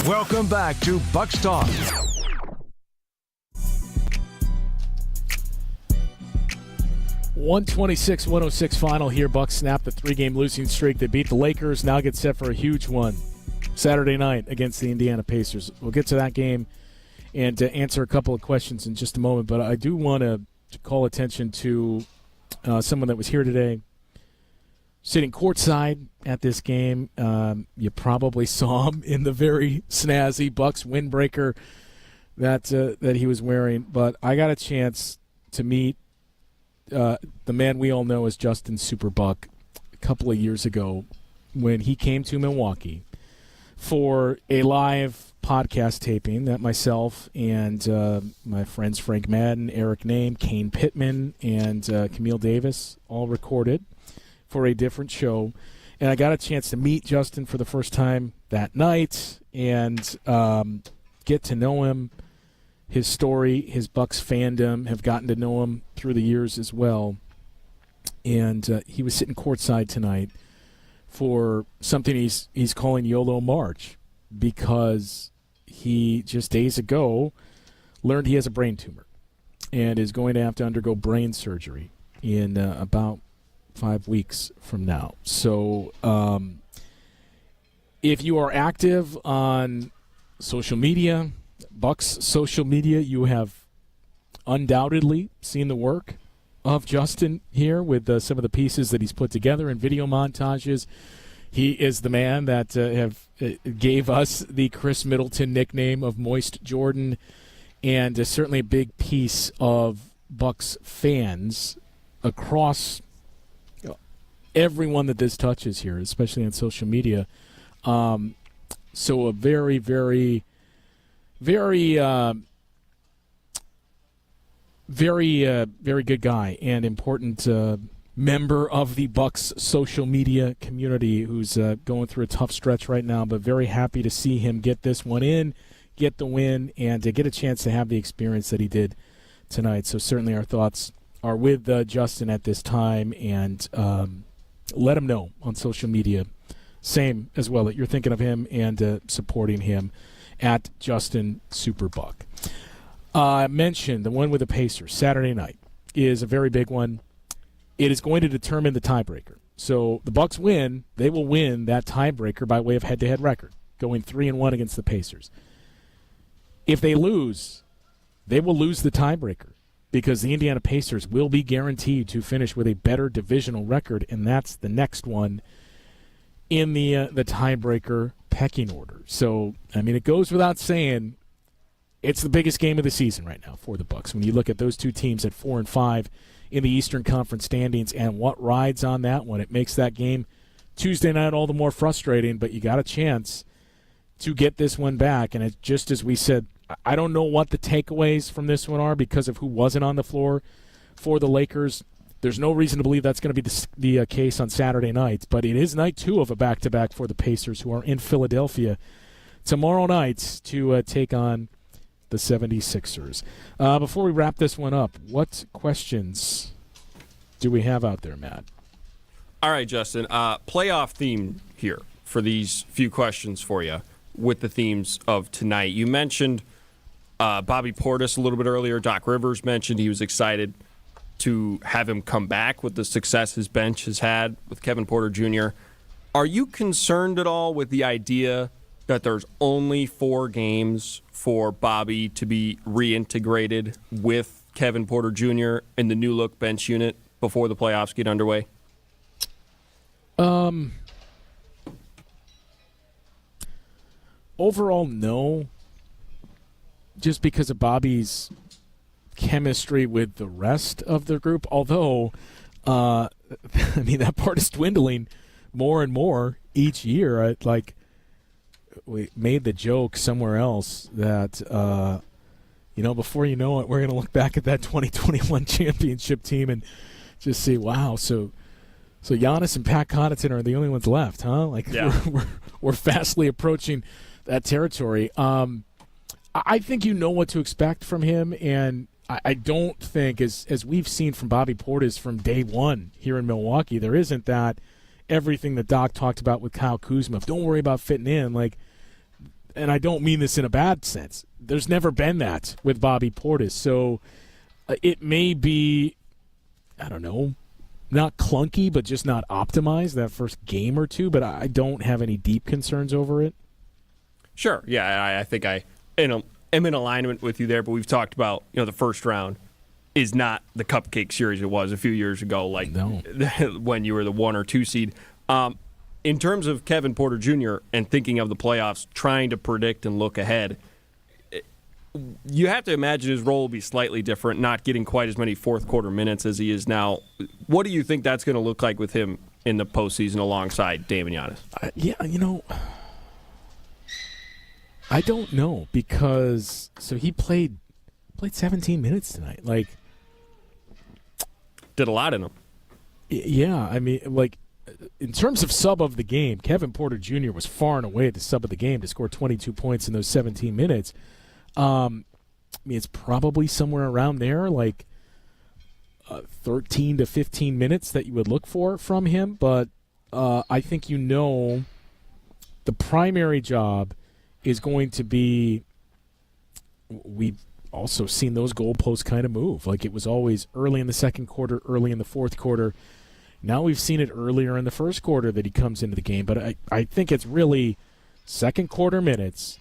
Welcome back to Bucks Talk. $126-106 final here. Bucks snap the 3-game losing streak. They beat the Lakers, now get set for a huge one Saturday night against the Indiana Pacers. We'll get to that game and answer a couple of questions in just a moment, but I do want to call attention to someone that was here today, sitting courtside at this game. You probably saw him in the very snazzy Bucks windbreaker that he was wearing, but I got a chance to meet the man we all know as Justin Superbuck a couple of years ago when he came to Milwaukee for a live podcast taping that myself and my friends Frank Madden, Eric Name, Kane Pittman, and Camille Davis all recorded for a different show. And I got a chance to meet Justin for the first time that night and get to know him, his story, his Bucks fandom, have gotten to know him through the years as well. And he was sitting courtside tonight for something he's calling YOLO March, because he just days ago learned he has a brain tumor and is going to have to undergo brain surgery in about 5 weeks from now. So if you are active on social media, Bucks social media, you have undoubtedly seen the work of Justin here with some of the pieces that he's put together in video montages. He is the man that gave us the Chris Middleton nickname of Moist Jordan, and is certainly a big piece of Bucks fans across everyone that this touches here, especially on social media. So a very, very, very, very good guy and important member of the Bucks social media community who's going through a tough stretch right now, but very happy to see him get this one in, get the win, and to get a chance to have the experience that he did tonight. So certainly our thoughts are with Justin at this time, and let him know on social media, same as well, that you're thinking of him and supporting him at Justin Superbuck. I mentioned the one with the Pacers Saturday night is a very big one. It is going to determine the tiebreaker. So the Bucks win, they will win that tiebreaker by way of head-to-head record, going 3-1 against the Pacers. If they lose, they will lose the tiebreaker because the Indiana Pacers will be guaranteed to finish with a better divisional record, and that's the next one in the tiebreaker pecking order. So, I mean, it goes without saying it's the biggest game of the season right now for the Bucks. When you look at those two teams at 4-5 in the Eastern Conference standings and what rides on that one, it makes that game Tuesday night all the more frustrating, but you got a chance to get this one back. And it's just as we said, I don't know what the takeaways from this one are because of who wasn't on the floor for the Lakers. There's no reason to believe that's going to be the case on Saturday night, but it is night 2 of a back-to-back for the Pacers, who are in Philadelphia tomorrow night to take on the 76ers. Before we wrap this one up, what questions do we have out there, Matt? All right, Justin. Playoff theme here for these few questions for you with the themes of tonight. You mentioned Bobby Portis a little bit earlier. Doc Rivers mentioned he was excited to have him come back with the success his bench has had with Kevin Porter Jr. Are you concerned at all with the idea that there's only 4 games for Bobby to be reintegrated with Kevin Porter Jr. in the new look bench unit before the playoffs get underway? Overall, no. Just because of Bobby's chemistry with the rest of the group. Although, I mean, that part is dwindling more and more each year. We made the joke somewhere else that, before you know it, we're going to look back at that 2021 championship team and just say, wow, so Giannis and Pat Connaughton are the only ones left, huh? We're fastly approaching that territory. I think you know what to expect from him, and I don't think, as we've seen from Bobby Portis from day one here in Milwaukee, there isn't that everything that Doc talked about with Kyle Kuzma. Don't worry about fitting in. And I don't mean this in a bad sense. There's never been that with Bobby Portis. So it may be, I don't know, not clunky, but just not optimized that first game or two. But I don't have any deep concerns over it. Sure. Yeah, I think I am in alignment with you there. But we've talked about, the first round is not the cupcake series it was a few years ago, when you were the 1 or 2 seed. In terms of Kevin Porter Jr. and thinking of the playoffs, trying to predict and look ahead, you have to imagine his role will be slightly different, not getting quite as many fourth quarter minutes as he is now. What do you think that's going to look like with him in the postseason alongside Dame and Giannis? I don't know because he played 17 minutes tonight. Like, did a lot in him. Yeah, I mean, like, in terms of sub of the game, Kevin Porter Jr. was far and away the sub of the game to score 22 points in those 17 minutes. I mean, it's probably somewhere around there, like 13 to 15 minutes that you would look for from him. But I think the primary job is going to be, we've also seen those goalposts kind of move. Like, it was always early in the second quarter, early in the fourth quarter. Now we've seen it earlier in the first quarter that he comes into the game. But I think it's really second quarter minutes,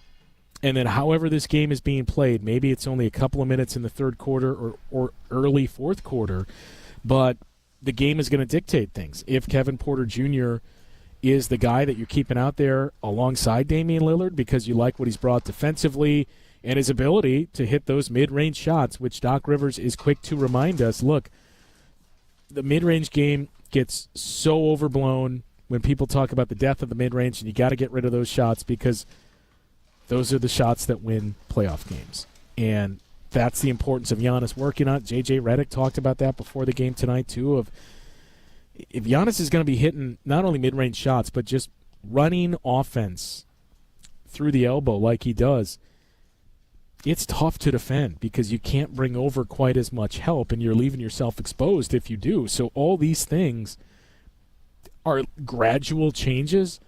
and then however this game is being played, maybe it's only a couple of minutes in the third quarter or early fourth quarter, but the game is going to dictate things. If Kevin Porter Jr. is the guy that you're keeping out there alongside Damian Lillard because you like what he's brought defensively and his ability to hit those mid-range shots, which Doc Rivers is quick to remind us, look, the mid-range game gets so overblown when people talk about the death of the mid-range, and you got to get rid of those shots because those are the shots that win playoff games. And that's the importance of Giannis working on it. J.J. Redick talked about that before the game tonight, too, of if Giannis is going to be hitting not only mid-range shots, but just running offense through the elbow like he does, it's tough to defend because you can't bring over quite as much help, and you're leaving yourself exposed if you do. So all these things are gradual changes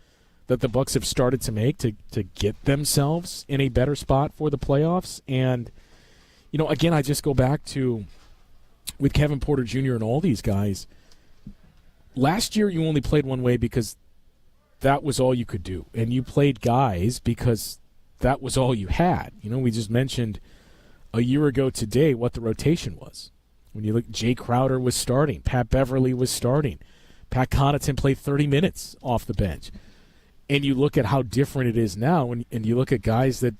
that the Bucks have started to make to get themselves in a better spot for the playoffs. And, again, I just go back to with Kevin Porter Jr. and all these guys, last year you only played one way because that was all you could do. And you played guys because that was all you had. We just mentioned a year ago today what the rotation was. When you look, Jay Crowder was starting. Pat Beverly was starting. Pat Connaughton played 30 minutes off the bench. And you look at how different it is now, and you look at guys that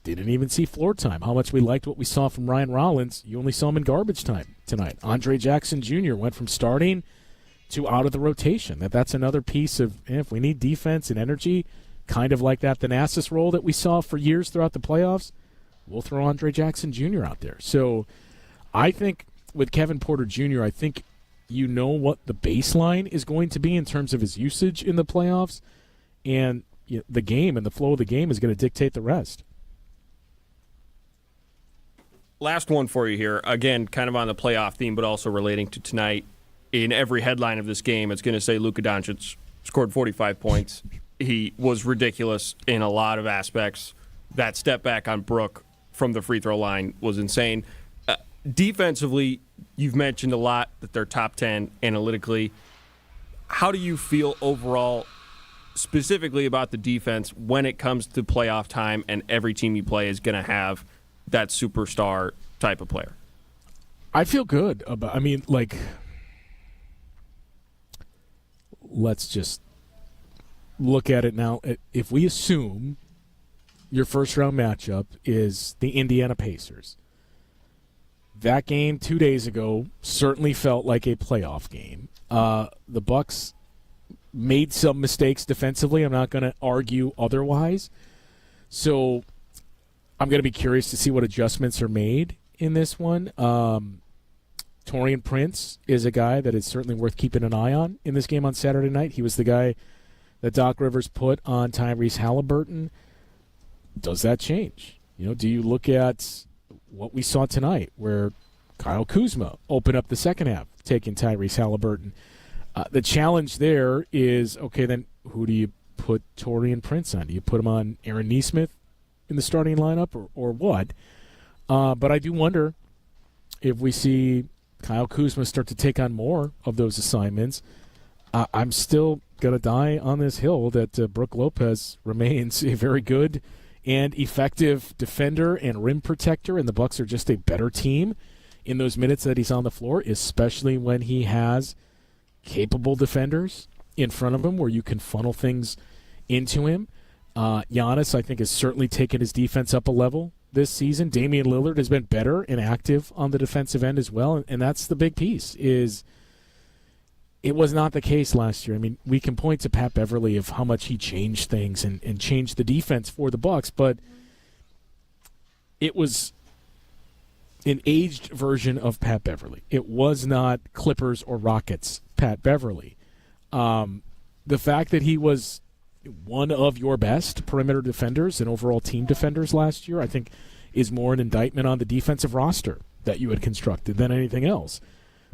didn't even see floor time. How much we liked what we saw from Ryan Rollins. You only saw him in garbage time tonight. Andre Jackson Jr. went from starting to out of the rotation. That's another piece of, if we need defense and energy, kind of like that Thanasis role that we saw for years throughout the playoffs, we'll throw Andre Jackson Jr. out there. So I think with Kevin Porter Jr., I think you know what the baseline is going to be in terms of his usage in the playoffs, and the game and the flow of the game is going to dictate the rest. Last one for you here. Again, kind of on the playoff theme, but also relating to tonight. In every headline of this game, it's going to say Luka Doncic scored 45 points. He was ridiculous in a lot of aspects. That step back on Brook from the free throw line was insane. Defensively, you've mentioned a lot that they're top 10 analytically. How do you feel overall, specifically about the defense when it comes to playoff time and every team you play is going to have that superstar type of player? I feel good about, let's just look at it now. If we assume your first-round matchup is the Indiana Pacers, that game 2 days ago certainly felt like a playoff game. The Bucks made some mistakes defensively. I'm not going to argue otherwise. So I'm going to be curious to see what adjustments are made in this one. Taurean Prince is a guy that is certainly worth keeping an eye on in this game on Saturday night. He was the guy that Doc Rivers put on Tyrese Halliburton. Does that change? Do you look at what we saw tonight where Kyle Kuzma opened up the second half, taking Tyrese Halliburton? The challenge there is, okay, then who do you put Taurean Prince on? Do you put him on Aaron Nesmith in the starting lineup or what? But I do wonder if we see Kyle Kuzma start to take on more of those assignments. I'm still going to die on this hill that Brook Lopez remains a very good and effective defender and rim protector, and the Bucks are just a better team in those minutes that he's on the floor, especially when he has capable defenders in front of him where you can funnel things into him. Giannis, I think, has certainly taken his defense up a level this season. Damian Lillard has been better and active on the defensive end as well, and that's the big piece. Is it was not the case last year. I mean, we can point to Pat Beverly of how much he changed things and changed the defense for the Bucks, but it was an aged version of Pat Beverly. It was not Clippers or Rockets Pat Beverly. The fact that he was one of your best perimeter defenders and overall team defenders last year, I think, is more an indictment on the defensive roster that you had constructed than anything else.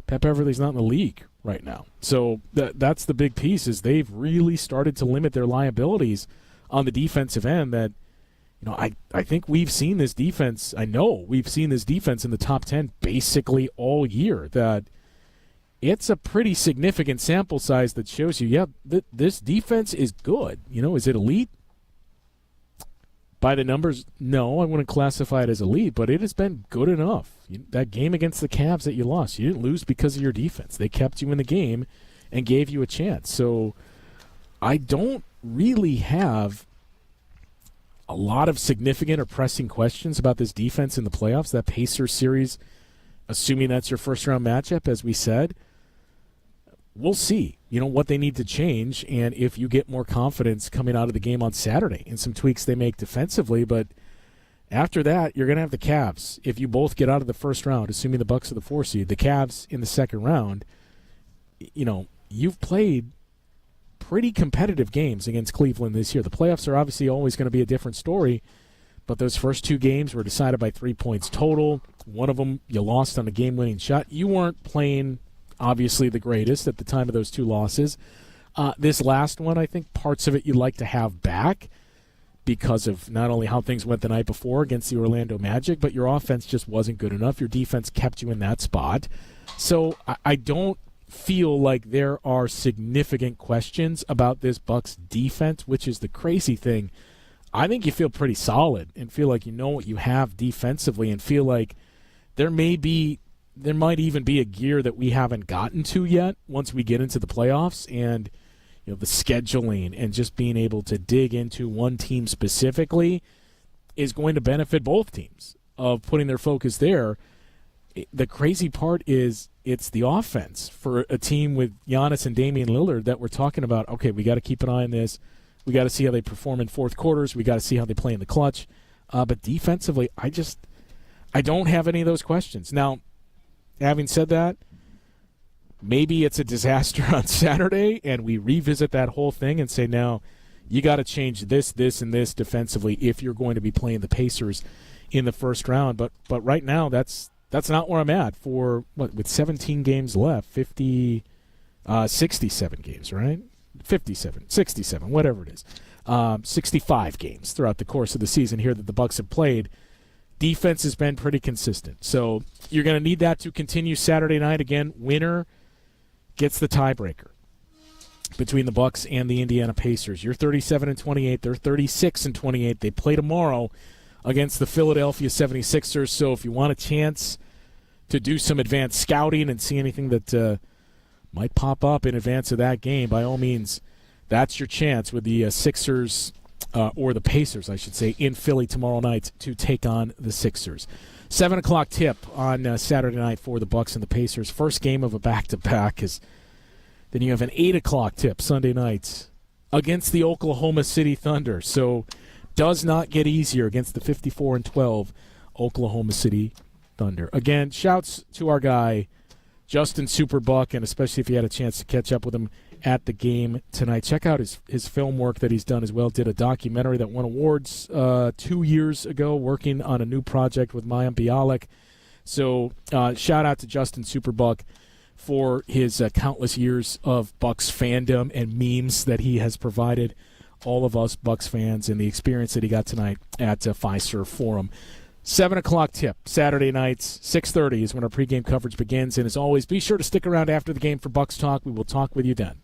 Pat Beverly's not in the league right now. So that's the big piece, is they've really started to limit their liabilities on the defensive end. That, I think we've seen this defense. I know we've seen this defense in the top 10 basically all year. That it's a pretty significant sample size that shows you, this defense is good. Is it elite? By the numbers, no, I wouldn't classify it as elite, but it has been good enough. That game against the Cavs that you lost, you didn't lose because of your defense. They kept you in the game and gave you a chance. So I don't really have a lot of significant or pressing questions about this defense in the playoffs. That Pacers series, assuming that's your first-round matchup, as we said, we'll see, what they need to change, and if you get more confidence coming out of the game on Saturday and some tweaks they make defensively. But after that, you're going to have the Cavs. If you both get out of the first round, assuming the Bucks are the 4 seed, the Cavs in the second round, you've played pretty competitive games against Cleveland this year. The playoffs are obviously always going to be a different story, but those first 2 games were decided by 3 points total. One of them you lost on a game-winning shot. You weren't playing obviously the greatest at the time of those 2 losses. This last one, I think parts of it you'd like to have back because of not only how things went the night before against the Orlando Magic, but your offense just wasn't good enough. Your defense kept you in that spot. So I don't feel like there are significant questions about this Bucks defense, which is the crazy thing. I think you feel pretty solid and feel like you know what you have defensively, and feel like there might even be a gear that we haven't gotten to yet once we get into the playoffs, and the scheduling and just being able to dig into one team specifically is going to benefit both teams of putting their focus there. The crazy part is it's the offense for a team with Giannis and Damian Lillard that we're talking about. Okay, we got to keep an eye on this. We got to see how they perform in fourth quarters. We got to see how they play in the clutch. But defensively, I don't have any of those questions. Now, having said that, maybe it's a disaster on Saturday and we revisit that whole thing and say, now, you got to change this, and this defensively if you're going to be playing the Pacers in the first round. But right now, that's not where I'm at for, with 17 games left, 67 games, right? 57, 67, whatever it is. 65 games throughout the course of the season here that the Bucks have played. Defense has been pretty consistent. So you're going to need that to continue Saturday night. Again, winner gets the tiebreaker between the Bucks and the Indiana Pacers. You're 37-28. They're 36-28. They play tomorrow against the Philadelphia 76ers. So if you want a chance to do some advanced scouting and see anything that might pop up in advance of that game, by all means, that's your chance with the Sixers, or the Pacers, I should say, in Philly tomorrow night to take on the Sixers. 7 o'clock tip on Saturday night for the Bucks and the Pacers. First game of a back-to-back. Then you have an 8 o'clock tip Sunday night against the Oklahoma City Thunder. So does not get easier against the 54-12 Oklahoma City Thunder. Again, shouts to our guy, Justin Superbuck, and especially if you had a chance to catch up with him at the game tonight. Check out his film work that he's done as well. Did a documentary that won awards 2 years ago, working on a new project with Mayim Bialik. So shout out to Justin Superbuck for his countless years of Bucks fandom and memes that he has provided all of us Bucks fans, and the experience that he got tonight at Fiserv Forum. 7 o'clock tip, Saturday nights, 6:30 is when our pregame coverage begins. And as always, be sure to stick around after the game for Bucks Talk. We will talk with you then.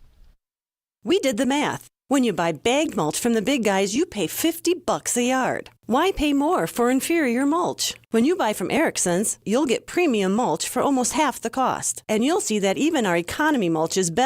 We did the math. When you buy bagged mulch from the big guys, you pay $50 a yard. Why pay more for inferior mulch? When you buy from Erickson's, you'll get premium mulch for almost half the cost. And you'll see that even our economy mulch is better.